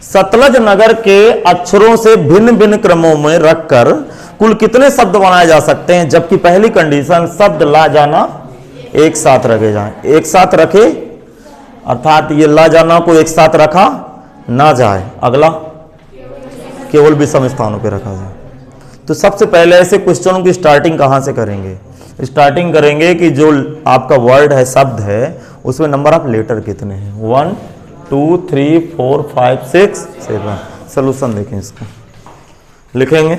सतलज नगर के अक्षरों से भिन्न भिन्न क्रमों में रखकर कुल कितने शब्द बनाए जा सकते हैं? जबकि पहली कंडीशन शब्द ला जाना एक साथ रखे जाएं। एक साथ रखे अर्थात ये ला जाना को एक साथ रखा ना जाए। अगला केवल विषम स्थानों पे रखा जाए। तो सबसे पहले ऐसे क्वेश्चनों की स्टार्टिंग कहां से करेंगे? स्टार्टिंग करेंगे कि जो आपका वर्ड है, शब्द है, उसमें नंबर ऑफ लेटर कितने हैं? 1 2 3 4 5 6 7। सोल्यूशन देखें इसका। लिखेंगे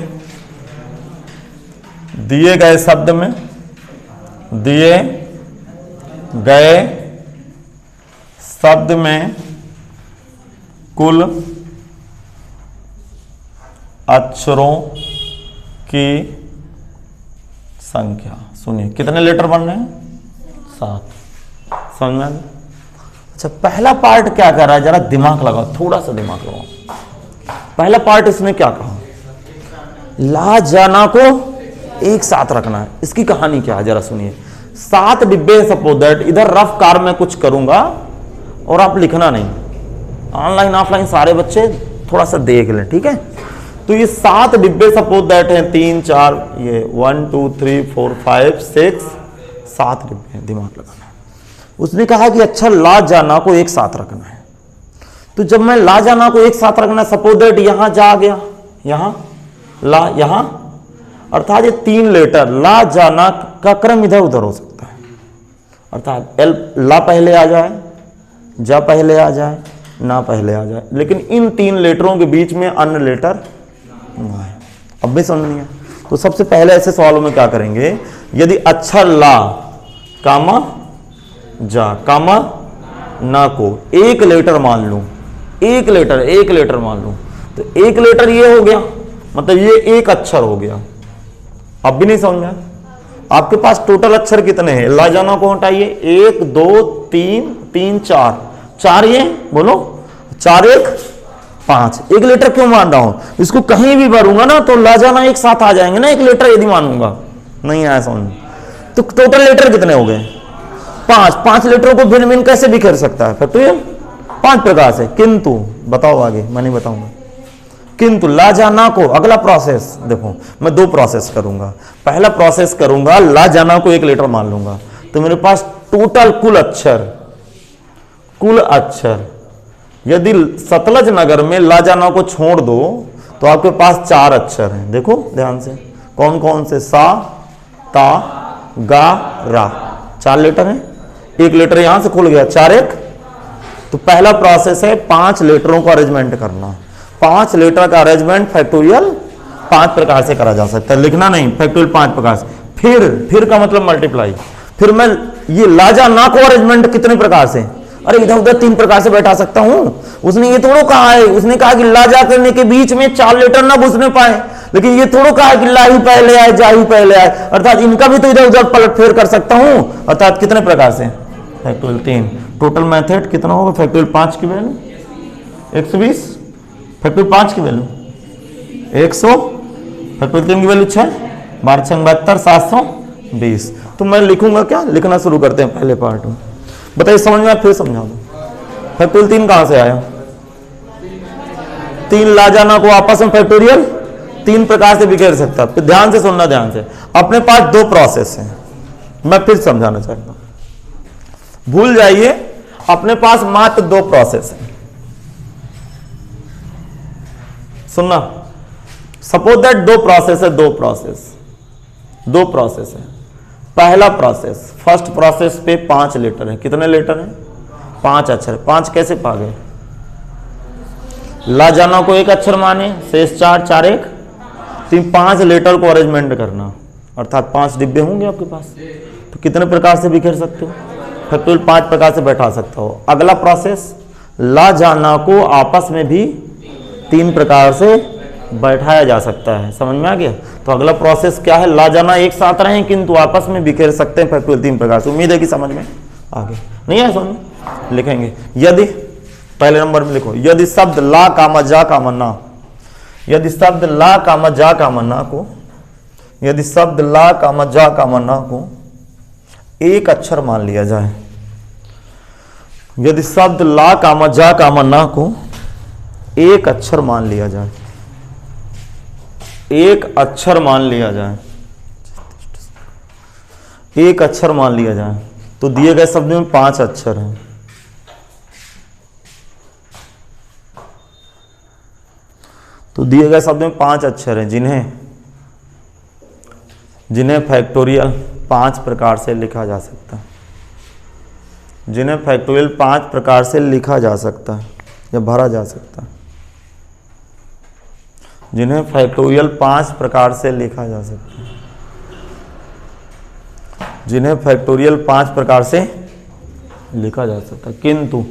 दिए गए शब्द में, दिए गए शब्द में कुल अक्षरों की संख्या। सुनिए कितने लेटर बन रहे हैं? 7। समझ में? अच्छा पहला पार्ट क्या कर रहा है? जरा दिमाग लगाओ, थोड़ा सा दिमाग लगाओ। पहला पार्ट इसने क्या कहा? ला जाना को एक साथ रखना है। इसकी कहानी क्या है जरा सुनिए। 7 डिब्बे सपोज दैट, इधर रफ कार में कुछ करूंगा और आप लिखना नहीं, ऑनलाइन ऑफलाइन सारे बच्चे थोड़ा सा देख लें, ठीक है? तो ये 7 डिब्बे सपोज दैट हैं, 3 4, ये 1 2 3 4 5 6 7 डिब्बे हैं। दिमाग लगाना है। उसने कहा कि अच्छा ला जाना को एक साथ रखना है। तो जब मैं ला जाना को एक साथ रखना, सपोज दैट यहां जा गया, यहां ला, यहां, अर्थात ये 3 लेटर ला जाना का क्रम इधर उधर हो सकता है। अर्थात एल ला पहले आ जाए, जा पहले आ जाए, ना पहले आ जाए, लेकिन इन 3 लेटरों के बीच में अन्य लेटर ना है। अब भी समझ नहीं है। तो सबसे पहले ऐसे सवालों में क्या करेंगे? यदि अक्षर ला कामा जा कामा ना को एक लेटर मान लूं, एक लेटर मान लूं, तो एक लेटर ये हो गया, मतलब ये एक अक्षर हो गया। अब भी नहीं समझ में? आपके पास टोटल अक्षर कितने हैं? ला जाना को हटाइए, 1 2 3 3 4 4, ये बोलो 4 1 5। एक लेटर क्यों मान रहा हूं? इसको कहीं भी भरूंगा ना तो ला जाना एक साथ आ जाएंगे ना, एक लेटर यदि मानूंगा। नहीं आया समझ? तो टोटल लेटर कितने हो गए? 5। 5 लेटरों को भिन्न भिन्न कैसे बिखेर सकता है? फैक्टोरियल 5 प्रकार से। किंतु बताओ आगे, मैं नहीं बताऊंगा। किंतु ला जाना को अगला प्रोसेस देखो, मैं 2 प्रोसेस करूंगा। पहला प्रोसेस करूंगा, ला जाना को एक लेटर मान लूंगा, तो मेरे पास टोटल कुल अक्षर यदि सतलज नगर में ला जाना को छोड़ दो तो आपके पास 4 अक्षर हैं। देखो ध्यान से, कौन कौन से? सा ता गा रा, 4 लेटर हैं। एक लेटर यहां से खुल गया, 4 1। तो पहला प्रोसेस है 5 लेटरों को अरेंजमेंट करना। 5 लेटर का अरेंजमेंट फैक्टोरियल 5 प्रकार से करा जा सकता है। लिखना नहीं, फैक्टोरियल 5 प्रकार से। फिर का मतलब मल्टीप्लाई। फिर मैं ये ला जाना को अरेंजमेंट कितने प्रकार से? अरे इधर उधर 3 प्रकार से बैठा सकता हूं। उसने ये थोड़ा कहा है, उसने कहा कि ला जा करने के बीच में 4 लेटर ना घुसने पाए, लेकिन ये थोड़ा कहा है कि ला ही पहले आए, जा ही पहले आए, अर्थात इनका भी तो इधर उधर पलट फेर कर सकता हूं। अर्थात कितने प्रकार से? फैक्टोरियल 3। टोटल मेथड कितना होगा? फैक्टोरियल 5 की वैल्यू 120, फैक्टोरियल 5 की वैल्यू 100, फैक्टोरियल 3 की वैल्यू 6, 12 6 72, 720। तो मैं लिखूंगा क्या? लिखना शुरू करते हैं पहले पार्ट में। बताइए समझ में? फिर समझा दो। फैक्टोरियल 3 कहां से आया? 3 ला जाना को आपस में फैक्टोरियल 3 प्रकार से बिखेर सकता है। ध्यान से सुनना, ध्यान से। अपने पास 2 प्रोसेस हैं, मैं फिर समझाना चाहता हूं, भूल जाइए। अपने पास मात्र 2 प्रोसेस हैं। सुनना, सपोज दैट दो प्रोसेस है। पहला प्रोसेस, फर्स्ट प्रोसेस पे 5 लेटर है। कितने लेटर हैं? 5 अक्षर। 5 कैसे पा गए? ला जाना को एक अक्षर माने, शेष 4, 4 1 3, 5 लेटर को अरेंजमेंट करना, अर्थात 5 डिब्बे होंगे आपके पास, तो कितने प्रकार से बिखेर सकते हो? फैक्टोरियल 5 प्रकार से बैठा सकता हो। अगला प्रोसेस, ला जाना को आपस में भी 3 प्रकार से बैठाया जा सकता है। समझ में आ गया? तो अगला प्रोसेस क्या है? ला जाना एक साथ रहे किंतु आपस में बिखेर सकते हैं फैक्टोरियल 3 प्रकार से। उम्मीद है कि समझ में आ गया। नहीं है समझ? लिखेंगे, यदि पहले नंबर में लिखो, यदि शब्द ला कामा जा कामा ना, यदि शब्द ला कामा जा कामा ना को, यदि शब्द ला कामा जा कामा ना को एक अक्षर मान लिया जाए, यदि शब्द ला कामा जा कामा ना को एक अक्षर मान लिया जाए, एक अक्षर मान लिया जाए, एक अक्षर मान लिया जाए, तो दिए गए शब्द में 5 अक्षर हैं। तो दिए गए शब्द में 5 अक्षर हैं जिन्हें फैक्टोरियल 5 प्रकार से लिखा जा सकता है, जिन्हें फैक्टोरियल 5 प्रकार से लिखा जा सकता है या भरा जा सकता है, जिन्हें फैक्टोरियल 5 प्रकार से लिखा जा सकता है, जिन्हें फैक्टोरियल 5 प्रकार से लिखा जा सकता है। किंतु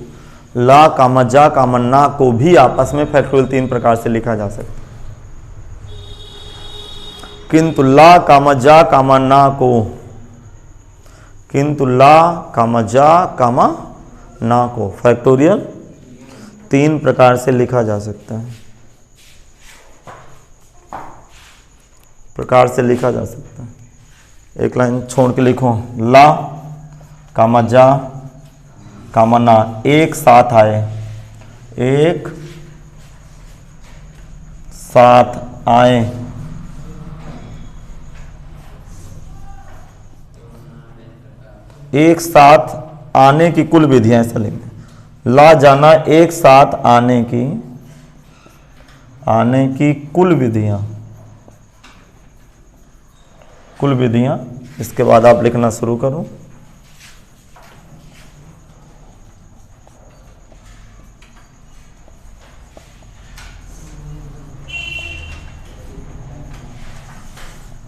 ला कामा जा कामा ना को भी आपस में फैक्टोरियल 3 प्रकार से लिखा जा सकता है। किंतु ला कामा जा कामा ना को, किंतु ला कामा जा कामा ना को फैक्टोरियल 3 प्रकार से लिखा जा सकता है, प्रकार से लिखा जा सकता है। एक लाइन छोड़ के लिखो, ला कामा जा कामा ना एक साथ आए, एक साथ आए, एक साथ आने की कुल विधियां, ऐसा लिख दें। ला जाना एक साथ आने की कुल विधियां, कुल विधियां। इसके बाद आप लिखना शुरू करो।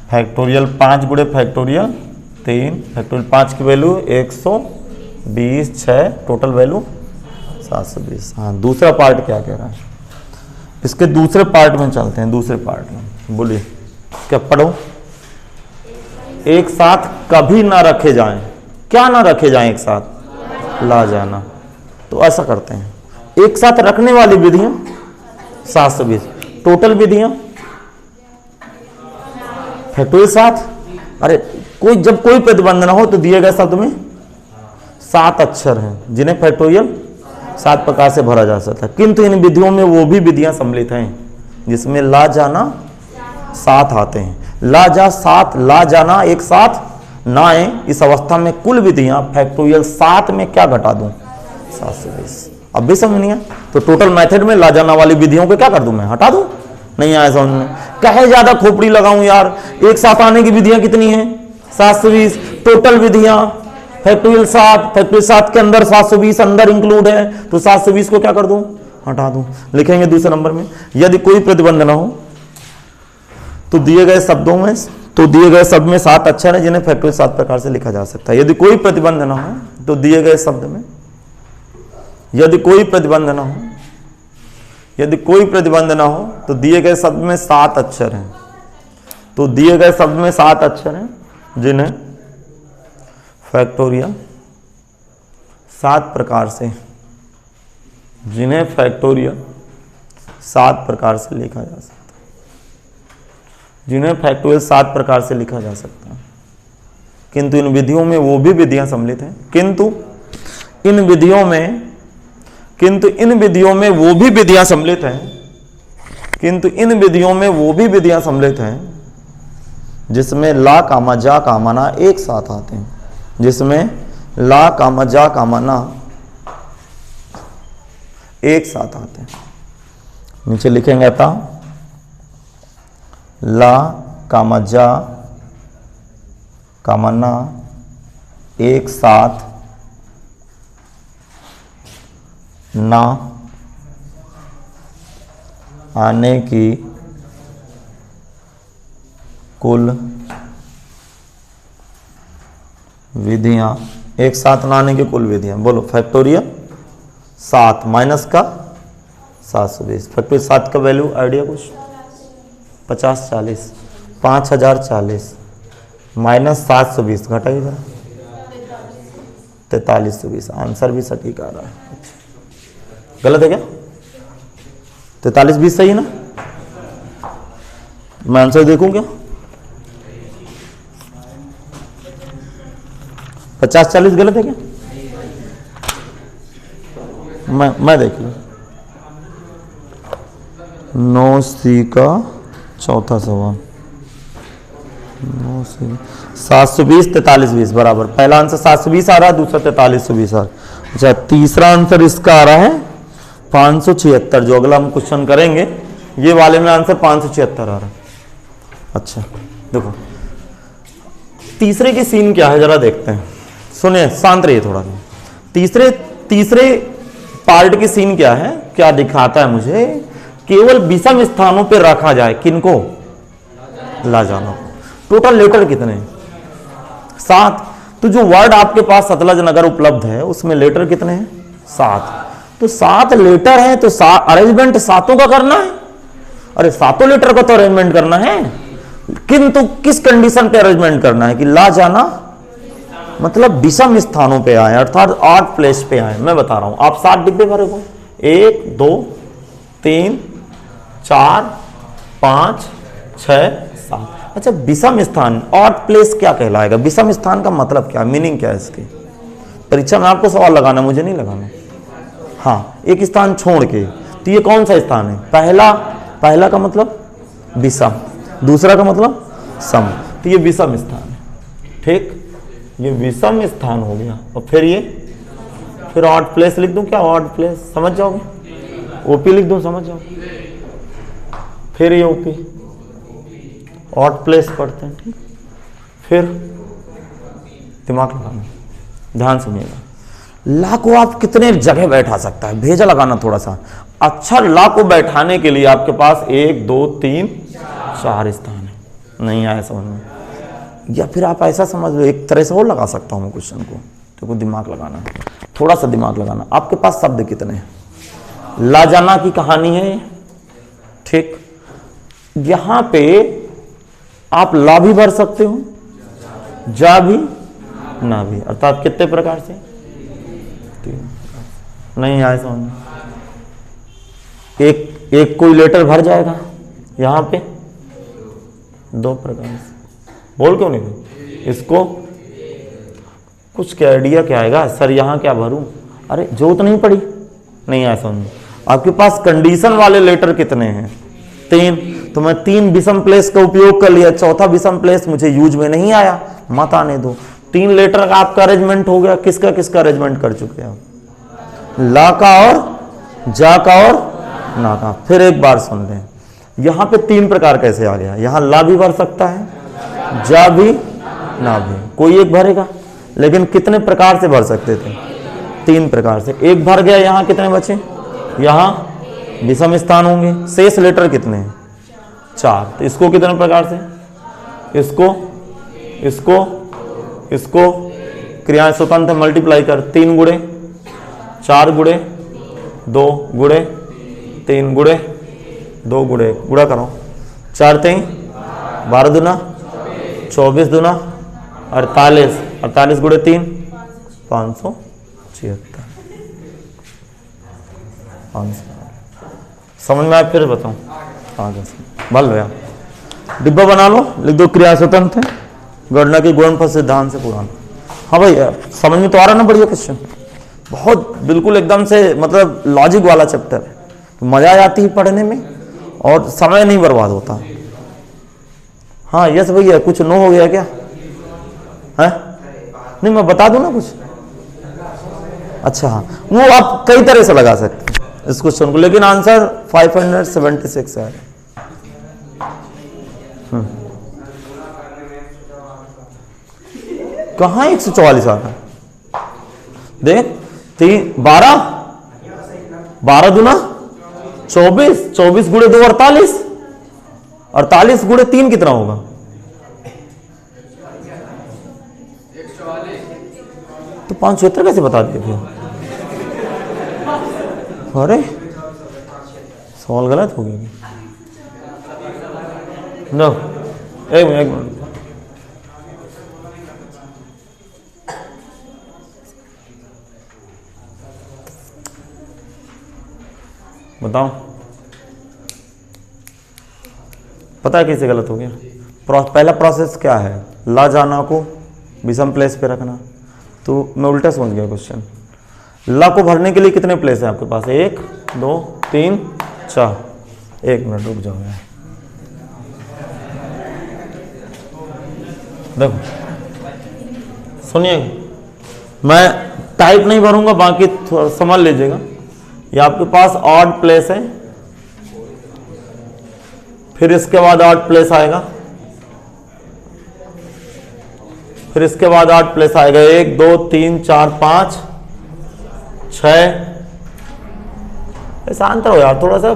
फैक्टोरियल 5 गुणे फैक्टोरियल 3, फैक्टोरियल 5 की वैल्यू 120, 6 टोटल वैल्यू 720। हाँ, दूसरा पार्ट क्या कह रहा है? इसके दूसरे पार्ट में चलते हैं। दूसरे पार्ट में बोलिए क्या पढ़ो? एक साथ कभी ना रखे जाएं। क्या ना रखे जाएं एक साथ? ला जाना। तो ऐसा करते हैं, एक साथ रखने वाली विधियां 720, टोटल विधियां फैक्टोरियल 7। अरे जब कोई प्रतिबंध ना हो तो दिए गए शब्द में 7 अक्षर हैं जिन्हें फैक्टोरियल 7 प्रकार से भरा जा सकता है। किंतु इन विधियों में वो भी विधियां सम्मिलित हैं जिसमें ला जाना 7 आते हैं। ला जा 7, ला जाना एक साथ ना आए, इस अवस्था में कुल विधियां फैक्टोरियल 7 में क्या घटा दूं? 720। अब भी समझ नहीं है तो टोटल मेथड में ला जाना वाली विधियों को क्या कर दूं? मैं हटा दूं? नहीं आया समझ में? कहे ज्यादा खोपड़ी लगाऊं यार। एक साथ आने की विधियां कितनी हैं? 720। टोटल विधियां फैक्टोरियल 7, फैक्टोरियल 7 के अंदर 720 अंदर इंक्लूड है, तो 720 को क्या कर दूं? हटा दूं। लिखेंगे दूसरे नंबर में, यदि कोई प्रतिबंध ना हो तो दिए गए शब्दों में, तो दिए गए शब्द में 7 अक्षर हैं जिन्हें फैक्टोरियल 7 प्रकार से लिखा जा सकता है। यदि कोई प्रतिबंध ना हो तो दिए गए शब्द में, यदि कोई प्रतिबंध ना हो, यदि कोई प्रतिबंध ना हो तो दिए गए शब्द में 7 अक्षर हैं। तो दिए गए शब्द में 7 अक्षर हैं जिन्हें फैक्टोरियल 7 प्रकार से, जिन्हें फैक्टोरियल 7 प्रकार से लिखा जा सकता है, जिन्हें फैक्टोरियल 7 प्रकार से लिखा जा सकता है। किंतु इन विधियों में वो भी विधियां सम्मिलित हैं, किंतु इन विधियों में वो भी विधियां सम्मिलित हैं, किंतु इन विधियों में वो भी विधियां सम्मिलित हैं जिसमें ला कामा जा कामा ना एक साथ आते हैं, जिसमें ला कामा जा कामा ना एक साथ आते हैं। नीचे लिखेंगे था ला कामा जा कामा ना एक साथ ना आने की कुल विधियां, एक साथ ना आने की कुल विधियां, बोलो फैक्टोरियल 7 माइनस का 720, फैक्टोरियल 7 का वैल्यू आइडिया कुछ 50 40 5040 माइनस 720 घटाइए जरा 4320, आंसर भी सटीक आ रहा है। गलत है क्या? 4320 सही है ना? मैं आंसर देखूं क्या? 50-40 गलत है क्या? मैं देख लूं। 9C का चौथा सवाल, 9C 720 4320 बराबर। पहला आंसर 720 आ रहा है, दूसरा 4320 आ रहा है। अच्छा, तीसरा आंसर इसका आ रहा है 576। जो अगला हम क्वेश्चन करेंगे ये वाले में आंसर 576 आ रहा है। अच्छा देखो तीसरे की सीन क्या है जरा देखते हैं, सुनिए शांत रहिए थोड़ा सा। तीसरे पार्ट की सीन क्या है, क्या दिखाता है मुझे, केवल विषम स्थानों पर रखा जाए किनको, लाजाना। टोटल लेटर कितने, 7। तो जो वर्ड आपके पास सतलज नगर उपलब्ध है उसमें लेटर कितने हैं, 7। तो 7 लेटर है तो अरेंजमेंट सातों का करना है। अरे सातों लेटर का तो अरेंजमेंट करना है, किंतु किस कंडीशन पे अरेंजमेंट करना है कि ला जाना मतलब विषम स्थानों पे आए, अर्थात ऑड प्लेस पे आए। मैं बता रहा हूं, आप 7 डिब्बे भरे हो, 1 2 3 4 5 6 7। अच्छा विषम स्थान ऑड प्लेस क्या कहलाएगा, विषम स्थान का मतलब क्या, मीनिंग क्या है इसकी? परीक्षा में आपको सवाल लगाना, मुझे नहीं लगाना। हाँ, एक स्थान छोड़ के, तो ये कौन सा स्थान है? पहला का मतलब विषम, दूसरा का मतलब सम, तो ये विषम स्थान है। ठीक, ये विषम स्थान हो गया। और फिर ऑड प्लेस लिख दूं क्या, ऑड प्लेस समझ जाओगे, ओपी लिख दूं समझ जाओगे। फिर ये ओपी ऑड प्लेस पढ़ते हैं। ठीक, फिर दिमाग लगाना, ध्यान सुनिएगा। ला को आप कितने जगह बैठा सकता है, भेजा लगाना थोड़ा सा। अक्षर ला को बैठाने के लिए आपके पास 1 2 3 4 स्थान है। नहीं आया समझ में? या फिर आप ऐसा समझ लो, एक तरह से और लगा सकता हूं मैं क्वेश्चन को, तो दिमाग लगाना, थोड़ा सा दिमाग लगाना। आपके पास शब्द कितने हैं, ला जाना की कहानी है। ठीक, यहां पे आप ला भी भर सकते हो, जा भी, ना भी, अर्थात कितने प्रकार से, 3। नहीं आए समझ में? एक कोई लेटर भर जाएगा, यहां पे 2 प्रकार से। बोल क्यों नहीं? इसको कुछ क्या आइडिया क्या आएगा सर, यहां क्या भरूं? अरे जोत नहीं पड़ी, नहीं आया समझ में? आपके पास कंडीशन वाले लेटर कितने हैं, 3। तो मैं 3 विषम प्लेस का उपयोग कर लिया, चौथा विषम प्लेस मुझे यूज में नहीं आया, मत आने दो। 3 लेटर का आपका अरेंजमेंट हो गया। किसका किसका अरेंजमेंट कर चुके हैं आप? ला का और जा का और ना का। फिर एक बार सुन लें, यहां पे 3 प्रकार कैसे आ गया, यहां ला भी भर सकता है, जा भी, ना भी, कोई एक भरेगा। लेकिन कितने प्रकार से भर सकते थे, 3 प्रकार से। एक भर गया, यहां कितने बचे, यहां विषम स्थान होंगे, शेष लेटर कितने हैं, 4। तो इसको कितने प्रकार से, इसको क्रियाएं स्वतंत्र मल्टीप्लाई कर, 3 गुणे 4 गुणे 2 गुणे 3 गुणे 2 गुणे, गुणा करो, 4 3 12 दूना 24 दूना 48, 48 गुणे 3 576। समझ में आया? फिर बताऊं आगे भल भैया, डिब्बा बना लो, लिख दो क्रिया स्वतंत्र है, गणना की गुणनफल सिद्धांत से पुराना। हाँ भैया, समझ में तो आ रहा ना बढ़िया क्वेश्चन, बहुत बिल्कुल एकदम से मतलब लॉजिक वाला चैप्टर है, तो मजा आ जाती है पढ़ने में और समय नहीं बर्बाद होता। हाँ यस भैया, कुछ नो हो गया क्या है? नहीं मैं बता दूं ना कुछ। अच्छा हाँ, वो आप कई तरह से लगा सकते हैं इस क्वेश्चन को, लेकिन आंसर 576 है। कहाँ 144 आ रहा है? देख 12 12 दूना 24, 24 गुणे 2 48, 48 गुणे 3 कितना होगा? तो 576 कैसे बता दिए फिर? अरे सवाल गलत हो गया। नो एक मिनट बताओ, पता है कैसे गलत हो गया? पहला प्रोसेस क्या है? ला जाना को विषम प्लेस पे रखना। तो मैं उल्टा सोच गया क्वेश्चन। ला को भरने के लिए कितने प्लेस है आपके पास? 1 2 3 4। 1 मिनट रुक जाओ यार, देखो सुनिए, मैं टाइप नहीं भरूंगा, बाकी थोड़ा समझ लीजिएगा। ये आपके पास ऑड प्लेस है, फिर इसके बाद ऑड प्लेस आएगा, फिर इसके बाद ऑड प्लेस आएगा 1 2 3 4 5 6। शांत रहो यार, थोड़ा सा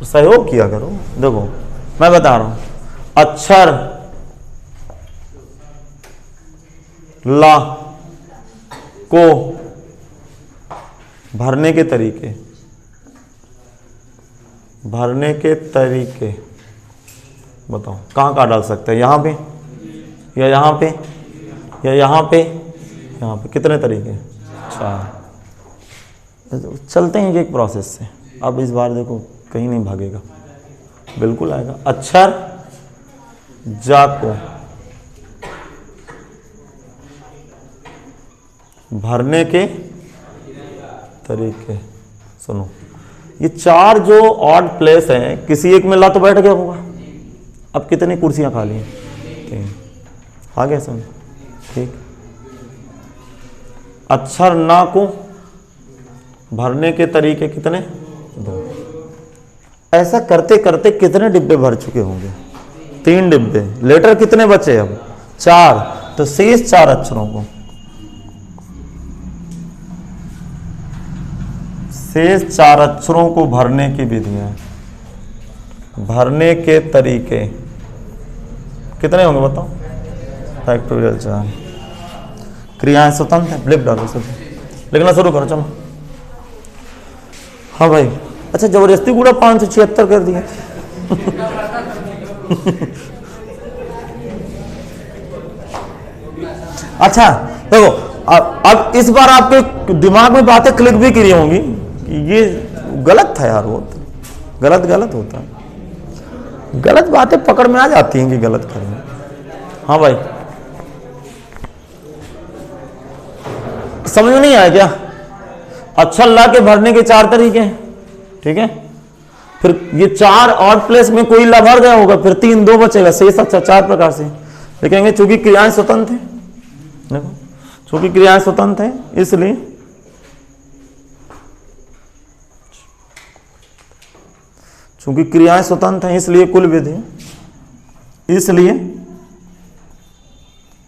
सहयोग किया करो। देखो मैं बता रहा हूं, अक्षर ला को भरने के तरीके, बताओ कहाँ कहाँ डाल सकते हैं? यहाँ पे या यहाँ पे या यहाँ पे? यहाँ पे कितने तरीके? 4। चलते हैं एक प्रोसेस से। अब इस बार देखो कहीं नहीं भागेगा, बिल्कुल आएगा। अक्षर जा को भरने के तरीके। सुनो, ये 4 जो ऑड प्लेस हैं, किसी एक में ला तो बैठ गया होगा। अब कितनी कुर्सियां खाली हैं? 3। आ गया समझ? ठीक। अक्षर ना को भरने के तरीके कितने? 2। ऐसा करते करते कितने डिब्बे भर चुके होंगे? 3 डिब्बे। लेटर कितने बचे अब? 4। तो शेष 4 अक्षरों को, शेष 4 अक्षरों को भरने की विधियां, भरने के तरीके कितने होंगे बताओ? फैक्टोरियल 4। क्रियाएं स्वतंत्र है, लिख डालो सब, लिखना शुरू करो चलो। हाँ भाई, अच्छा जबरदस्ती गुड़ा 576 कर दिया। अच्छा देखो, अब इस बार आपके दिमाग में बातें क्लिक भी की होंगी कि ये गलत था यार, वो गलत होता है, गलत बातें पकड़ में आ जाती हैं कि गलत करें। हाँ भाई, समझ में नहीं आया क्या? अक्षर ला के भरने के 4 तरीके हैं, ठीक है। फिर ये 4 ऑड प्लेस में कोई ला भर गया होगा, फिर 3 2 बचेगा, शेष अच्छा 4 प्रकार से लिखेंगे। चूंकि क्रियाएं स्वतंत्र हैं, देखो चूंकि क्रियाएं स्वतंत्र हैं इसलिए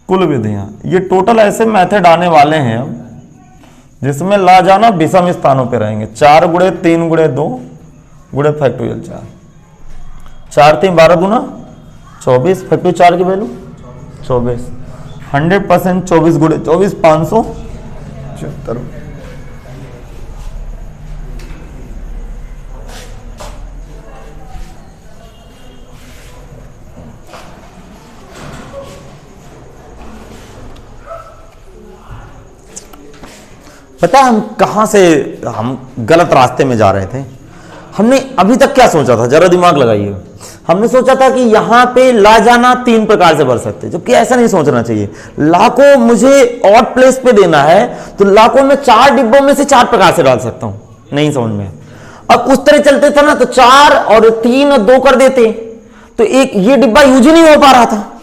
कुल विधियां, ये टोटल ऐसे मेथड आने वाले हैं अब जिसमें ला जाना विषम स्थानों पे रहेंगे। 4 गुणे 3 गुणे 2 गुणे फैक्टोरियल 4। 4 3 12 दूना 24, फैक्टोरियल 4 की वैल्यू 24। 100% 24 गुणे 24 576। पता है हम कहां से गलत रास्ते में जा रहे थे? हमने अभी तक क्या सोचा था, जरा दिमाग लगाइए। हमने सोचा था कि यहां पे ला जाना 3 प्रकार से भर सकते, जबकि ऐसा नहीं सोचना चाहिए। ला को मुझे ऑड प्लेस पे देना है, तो ला को मैं 4 डिब्बों में से 4 प्रकार से डाल सकता हूं। नहीं समझ में? अब उस तरह चलते थे ना, तो 4 और 3 और 2 कर देते, तो एक ये डिब्बा यूज ही नहीं हो पा रहा था।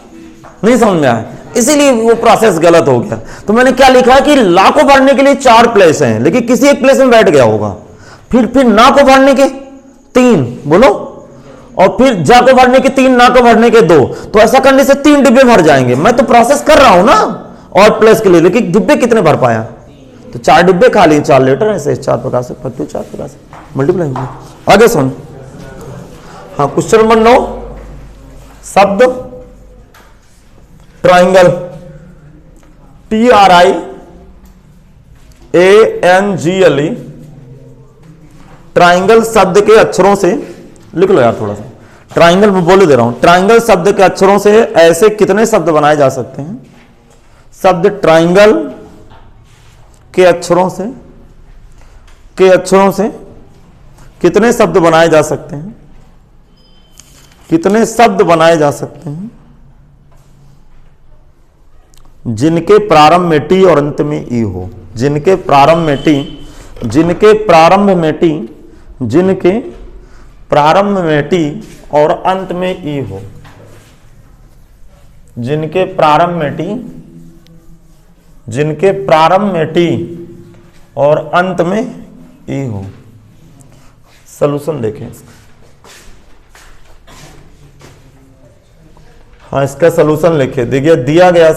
नहीं समझ में आया, इसीलिए वो प्रोसेस गलत हो गया। तो मैंने क्या लिखा है कि ला को भरने के लिए 4 प्लेस हैं, लेकिन किसी एक प्लेस में बैठ गया होगा। फिर ना को भरने के 3 बोलो, और फिर जा को भरने के 3, ना को भरने के 2। तो ऐसा करने से 3 डिब्बे भर जाएंगे। मैं तो प्रोसेस कर रहा हूं ना, और प्लस के लिए, लेकिन डिब्बे कितने भर पाया, तो 4 डिब्बे खाली, 4 लीटर है, शेष 4 प्रकार से, फैक्टोरियल 4 प्रकार से मल्टीप्लाई होंगे। आगे सुन, हाँ क्वेश्चन नंबर 9, शब्द ट्राइंगल, TRIANGLE, ट्राइंगल शब्द के अक्षरों से लिख लो यार थोड़ा सा, ट्राइंगल में बोले दे रहा हूं, ट्राइंगल शब्द के अक्षरों से ऐसे कितने शब्द बनाए जा सकते हैं, शब्द ट्राइंगल के अक्षरों से कितने शब्द बनाए जा सकते हैं, कितने शब्द बनाए जा सकते हैं जिनके प्रारंभ में टी और अंत में ई हो, जिनके प्रारंभ में टी, जिनके प्रारंभ में टी, जिनके प्रारंभ में टी और अंत में ई हो, जिनके प्रारंभ में टी, जिनके प्रारंभ में टी और अंत में ई हो। सॉल्यूशन देखें इसका, हाँ इसका सॉल्यूशन लिखिए। देखिए दिया गया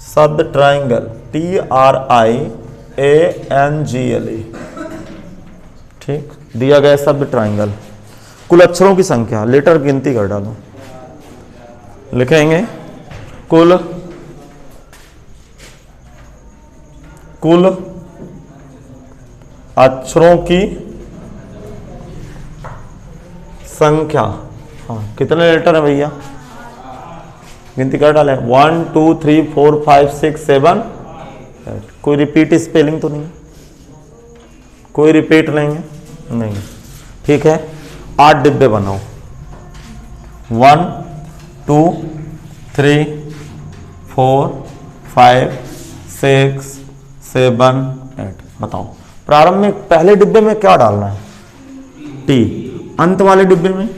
शब्द ट्राइंगल, TRIANGLE, ठीक, दिया गया शब्द ट्राइंगल, कुल अक्षरों की संख्या, लेटर गिनती कर डालो, लिखेंगे कुल अक्षरों की संख्या, हाँ कितने लेटर है भैया, गिनती कर डालें, 1 2 3 4 5 6 7 8, कोई रिपीट स्पेलिंग तो नहीं, कोई रिपीट नहीं है, नहीं, ठीक है। 8 डिब्बे बनाओ, 1 2 3 4 5 6 7 8, बताओ प्रारंभ में पहले डिब्बे में क्या डालना है, टी, अंत वाले डिब्बे में,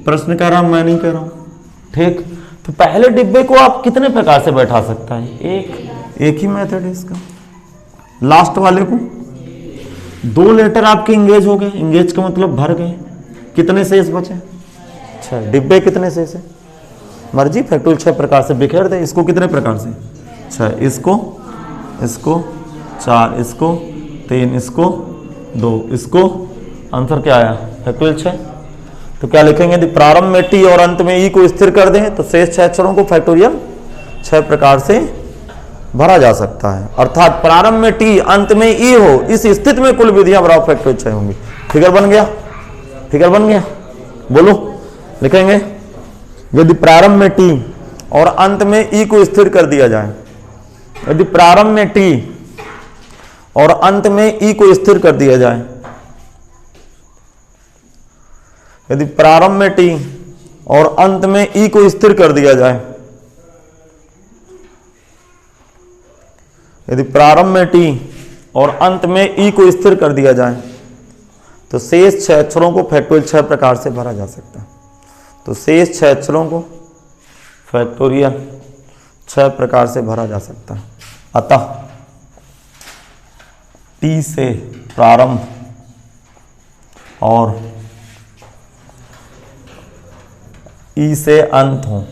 प्रश्न कह रहा हूं मैं नहीं कह रहा हूं, ठीक। तो पहले डिब्बे को आप कितने प्रकार से बैठा सकता है, एक ही मेथड है इसका। लास्ट वाले को 2 लेटर आपके इंगेज हो गए, इंगेज का मतलब भर गए, कितने शेष बचे, 6 डिब्बे, कितने शेष है मर्जी, फैक्टोरियल 6 प्रकार से बिखेर दे, इसको कितने प्रकार से, 6, इसको 4, इसको 3, इसको 2, इसको, आंसर क्या आया फैक्टोरियल 6। तो क्या लिखेंगे, यदि प्रारंभ में टी और अंत में ई को स्थिर कर दें तो शेष 6 अक्षरों को फैक्टोरियल 6 प्रकार से भरा जा सकता है, अर्थात प्रारंभ में टी अंत में ई हो, इस स्थिति में कुल विधियां बराबर फैक्टोरियल 6 होंगी। फिगर बन गया, फिगर बन गया, बोलो, लिखेंगे यदि प्रारंभ में टी और अंत में ई को स्थिर कर दिया जाए, यदि प्रारंभ में टी और अंत में ई को स्थिर कर दिया जाए, यदि प्रारंभ में टी और अंत में ई को स्थिर कर दिया जाए, यदि प्रारंभ में टी और अंत में ई को स्थिर कर दिया जाए तो शेष 6 अक्षरों को फैक्टोरियल 6 प्रकार से भरा जा सकता है। तो शेष 6 अक्षरों को फैक्टोरियल 6 प्रकार से भरा जा सकता है। अतः टी से प्रारंभ और ई से अंत हो,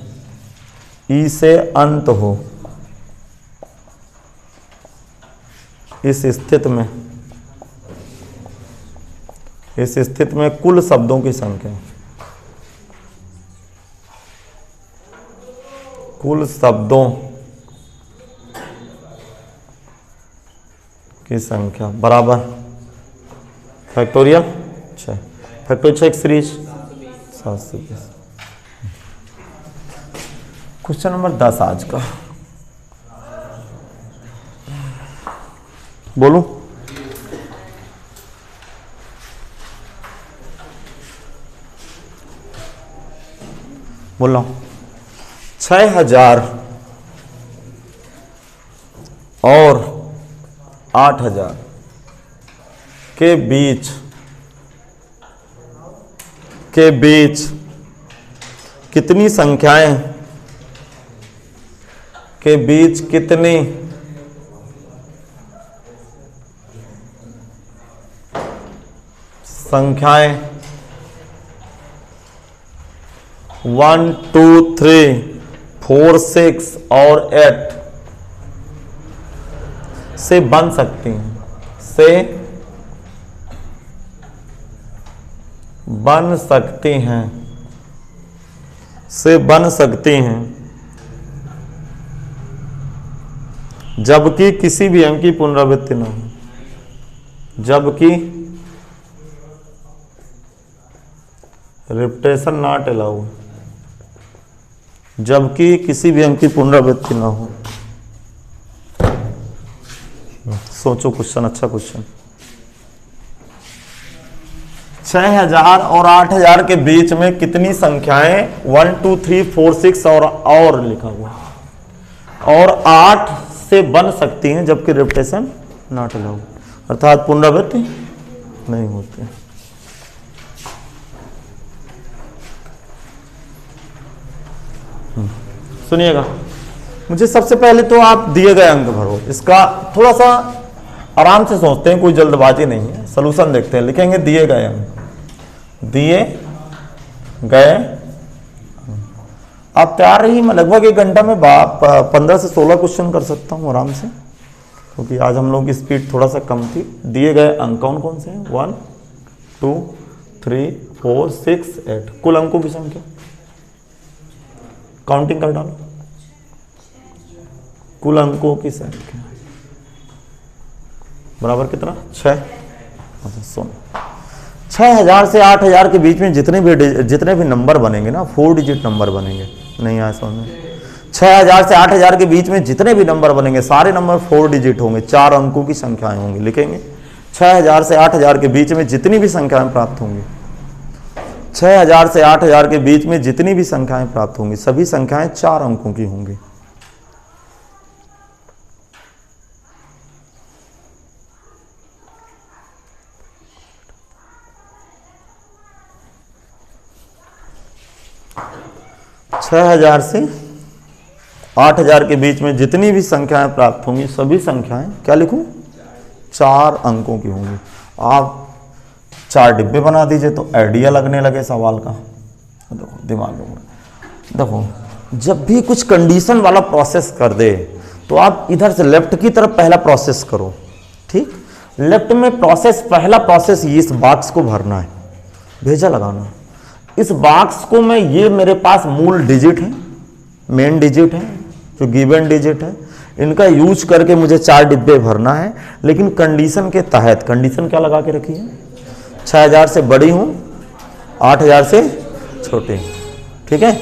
ई से अंत हो, इस स्थिति में कुल शब्दों की संख्या, कुल शब्दों की संख्या बराबर factorial 6, factorial 6 series 720। Question number 10 आज का, बोलो, बोलो, 6000 और 8000 के बीच कितनी संख्याएं, के बीच कितनी संख्याएं 1 2 3 4 6 और 8 से बन सकती हैं, से बन सकती हैं, से बन सकती हैं, जबकि किसी भी अंक की पुनरावृत्ति न हो, जबकि रिपीटेशन नॉट अलाउ, जबकि किसी भी अंक की पुनरावृत्ति ना हो। सोचो क्वेश्चन, अच्छा क्वेश्चन। 6000 और 8000 के बीच में कितनी संख्याएं 1 2 3 4 6 और लिखा हुआ, और 8 से बन सकती हैं जबकि रिपीटेशन नॉट अलाउ, अर्थात पुनरावृत्ति नहीं होती। सुनिएगा, मुझे सबसे पहले तो आप दिए गए अंक भरो। इसका थोड़ा सा आराम से सोचते हैं, कोई जल्दबाजी नहीं है, सलूशन देखते हैं। लिखेंगे दिए गए अंक, दिए गए। आप तैयार रहिए, मैं लगभग 1 घंटा में 15 से 16 क्वेश्चन कर सकता हूँ आराम से, क्योंकि आज हम लोगों की स्पीड थोड़ा सा कम थी। दिए गए अंक कौन कौन से हैं? 1 2 3 4 6 8, कुल अंकों की संख्या काउंटिंग कर डालो, कुल अंकों की संख्या बराबर कितना? 6। अच्छा सुनो, 6000 से 8000 के बीच में जितने भी नंबर बनेंगे ना, 4 डिजिट नंबर बनेंगे। नहीं आया समझ में? 6000 से 8000 के बीच में जितने भी नंबर बनेंगे सारे नंबर 4 डिजिट होंगे, 4 अंकों की संख्याएं होंगी। लिखेंगे 6000 से 8000 के बीच में जितनी भी संख्याएं प्राप्त होंगी, 6000 से 8000 के बीच में जितनी भी संख्याएं प्राप्त होंगी, सभी संख्याएं 4 अंकों की होंगी। छह हजार से 8000 के बीच में जितनी भी संख्याएं प्राप्त होंगी, सभी संख्याएं क्या लिखूं? 4 अंकों की होंगी। आप 4 डिब्बे बना दीजिए तो आइडिया लगने लगे सवाल का। देखो दिमाग में, देखो जब भी कुछ कंडीशन वाला प्रोसेस कर दे तो आप इधर से लेफ्ट की तरफ पहला प्रोसेस करो। ठीक, लेफ्ट में प्रोसेस, पहला प्रोसेस इस बॉक्स को भरना है, भेजा लगाना। इस बॉक्स को मैं, ये मेरे पास मूल डिजिट है, मेन डिजिट है, जो गिवन डिजिट है, इनका यूज करके मुझे 4 डिब्बे भरना है। लेकिन कंडीशन के तहत, कंडीशन क्या लगा के रखी है? 6000 से बड़ी हूं, 8000 से छोटे हूं। ठीक है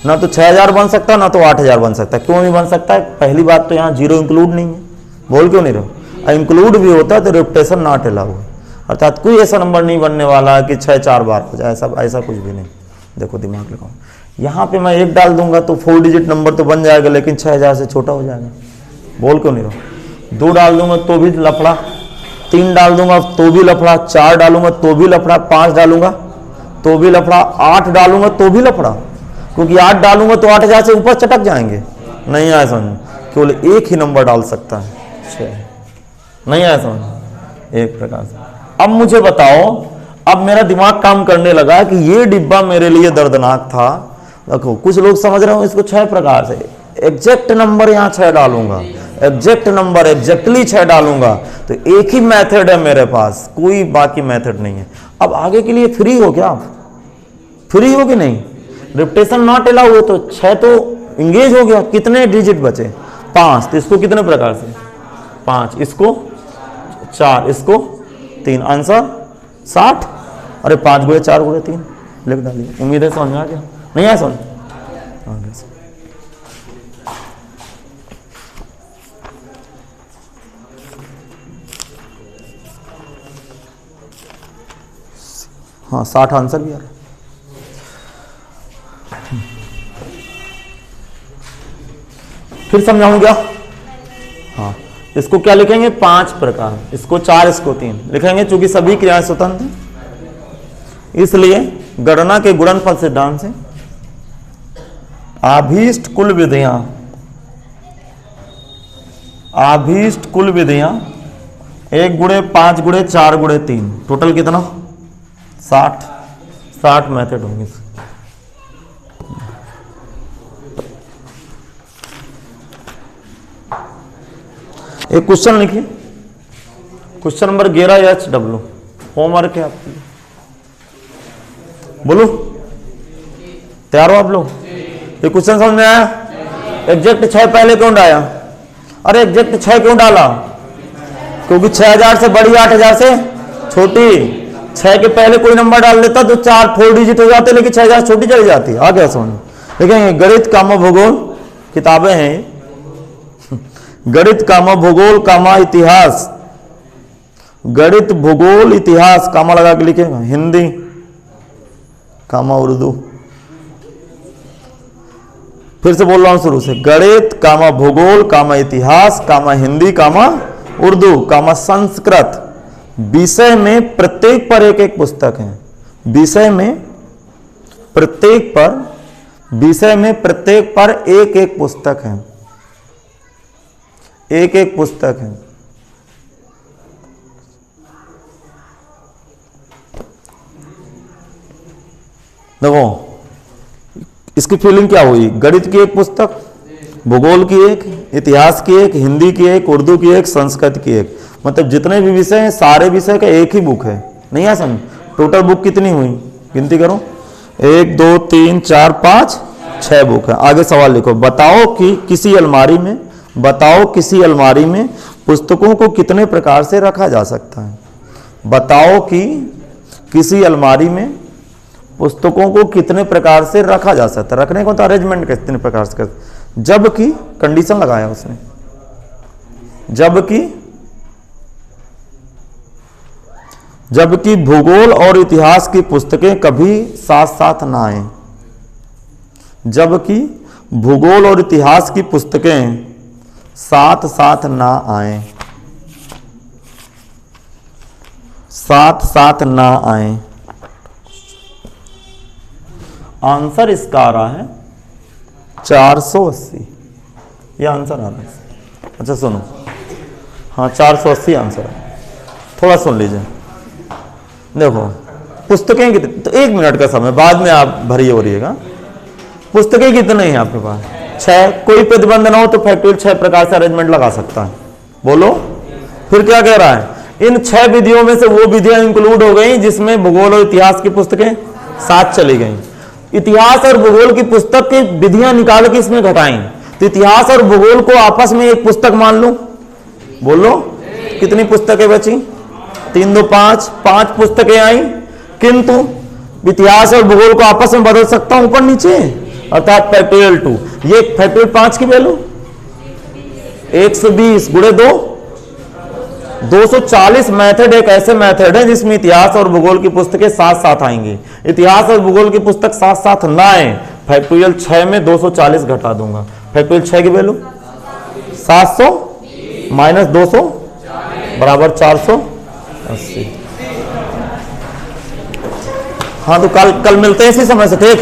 ना? तो 6000 बन सकता ना तो 8000 बन सकता। क्यों नहीं बन सकता है? पहली बात तो यहाँ 0 इंक्लूड नहीं है। बोल क्यों नहीं रहो? इंक्लूड भी होता है तो रिपीटेशन नॉट अलाउ है, अर्थात कोई ऐसा नंबर नहीं बनने वाला कि 6 4 बार हो जाए, ऐसा कुछ भी नहीं। देखो दिमाग लगाओ, यहाँ पे मैं 1 डाल दूंगा तो 4 डिजिट नंबर तो बन जाएगा, लेकिन 6000 से छोटा हो जाएगा। बोल क्यों नहीं रहो? 2 डाल दूंगा तो भी लफड़ा, 3 डाल दूंगा तो भी लफड़ा, 4 डालूंगा तो भी लफड़ा, 5 डालूंगा तो भी लफड़ा, 8 डालूंगा तो भी लफड़ा, क्योंकि 8 डालूंगा तो 8000 से ऊपर चटक जाएंगे। नहीं आया समझ? केवल एक ही नंबर डाल सकता है, 6। नहीं आया समझ? एक प्रकार से। अब मुझे बताओ, अब मेरा दिमाग काम करने लगा कि ये डिब्बा मेरे लिए दर्दनाक था। देखो कुछ लोग समझ रहे हो इसको 6 प्रकार से। एग्जैक्ट नंबर यहाँ 6 डालूंगा, एग्जैक्ट नंबर एग्जैक्टली 6 डालूंगा, तो एक ही मेथड है मेरे पास, कोई बाकी मेथड नहीं है। अब आगे के लिए फ्री हो क्या आप? फ्री हो कि नहीं? रिपीटेशन नॉट अलाउ हो तो 6 तो इंगेज हो गया। कितने डिजिट बचे? 5। तो इसको कितने प्रकार से? 5, इसको 4, इसको 3, आंसर 60। अरे 5 गुणे 4 गुणे 3 लिख डालिए। उम्मीद है समझ में आ गया। नहीं आया समझ? हाँ 60 आंसर भी आ रहा है। फिर समझाऊं क्या? हाँ, इसको क्या लिखेंगे? 5 प्रकार, इसको 4, इसको 3 लिखेंगे, चूंकि सभी क्रियाएं स्वतंत्र हैं, इसलिए गणना के गुणनफल सिद्धांत से आभीष्ट कुल विधियां, आभीष्ट कुल विधियां 1 गुणे 5 गुणे 4 गुणे 3, टोटल कितना? 60 मेथड होंगे। एक क्वेश्चन लिखिए, क्वेश्चन नंबर 11 HW, होमवर्क है आपके लिए। बोलो, तैयार हो आप लोग? ये क्वेश्चन समझ में आया? एग्जैक्ट 6 पहले क्यों डाला? अरे एग्जैक्ट 6 क्यों डाला? क्योंकि 6000 से बड़ी, 8000 से छोटी। 6 के पहले कोई नंबर डाल देता तो 4 डिजिट हो जाते, लेकिन 6000 छोटी चली जाती। आ गया समझ? देखेंगे गणित कामा भूगोल किताबें हैं, गणित कामा भूगोल कामा इतिहास, गणित भूगोल इतिहास कामा लगा के लिखेगा, हिंदी कामा उर्दू। फिर से बोल रहा हूं शुरू से, गणित कामा भूगोल कामा इतिहास कामा हिंदी कामा उर्दू कामा संस्कृत। विषय में प्रत्येक पर एक एक पुस्तक है, विषय में प्रत्येक पर एक एक पुस्तक है, एक एक पुस्तक है। देखो इसकी फीलिंग क्या हुई? गणित की एक पुस्तक, भूगोल की एक, इतिहास की एक, हिंदी की एक, उर्दू की एक, संस्कृत की एक। मतलब जितने भी विषय हैं सारे विषय का एक ही बुक है। नहीं है समझ? टोटल बुक कितनी हुई? गिनती करो, 1 2 3 4 5 6 बुक है। आगे सवाल लिखो, बताओ कि किसी अलमारी में पुस्तकों को कितने प्रकार से रखा जा सकता है। बताओ कि किसी अलमारी में पुस्तकों को कितने प्रकार से रखा जा सकता है। रखने को तो अरेंजमेंट कितने प्रकार से करते, जबकि कंडीशन लगाया उसने, जबकि भूगोल और इतिहास की पुस्तकें कभी साथ साथ ना आए, जबकि भूगोल और इतिहास की पुस्तकें साथ साथ ना आए, साथ साथ ना आए। आंसर इसका आ रहा है 480, ये आंसर आ रहा है। अच्छा सुनो, हाँ 480 आंसर है। थोड़ा सुन लीजिए। देखो पुस्तकें कितनी, तो 1 मिनट का समय, बाद में आप भरी हो रहिएगा। पुस्तकें कितनी हैं आपके पास? 6। कोई प्रतिबंध ना हो तो फैक्टोरियल 6 प्रकार से अरेंजमेंट लगा सकता है। बोलो फिर क्या कह रहा है? इन 6 विधियों में से वो विधियां इंक्लूड हो गई जिसमें भूगोल और इतिहास की पुस्तकें साथ चली गई। इतिहास और भूगोल की पुस्तक की विधियां निकाल के इसमें घटाई, तो इतिहास और भूगोल को आपस में एक पुस्तक मान लूं। बोलो कितनी पुस्तकें बची? 3 2 5 पुस्तकें आई, किंतु इतिहास और भूगोल को आपस में बदल सकता हूं ऊपर नीचे, अर्थात फैक्टोरियल 2। ये फैक्टोरियल 5 की वैल्यू 120 गुणे 2 240 मेथड एक ऐसे मेथड है जिसमें इतिहास और भूगोल की पुस्तकें साथ साथ आएंगी। इतिहास और भूगोल की पुस्तक साथ साथ ना आए, फैक्टोरियल 6 में 240 घटा दूंगा। फैक्टोरियल 6 की वैल्यू 700 माइनस 200 बराबर 480। हाँ तो कल मिलते हैं इसी समय से, ठीक।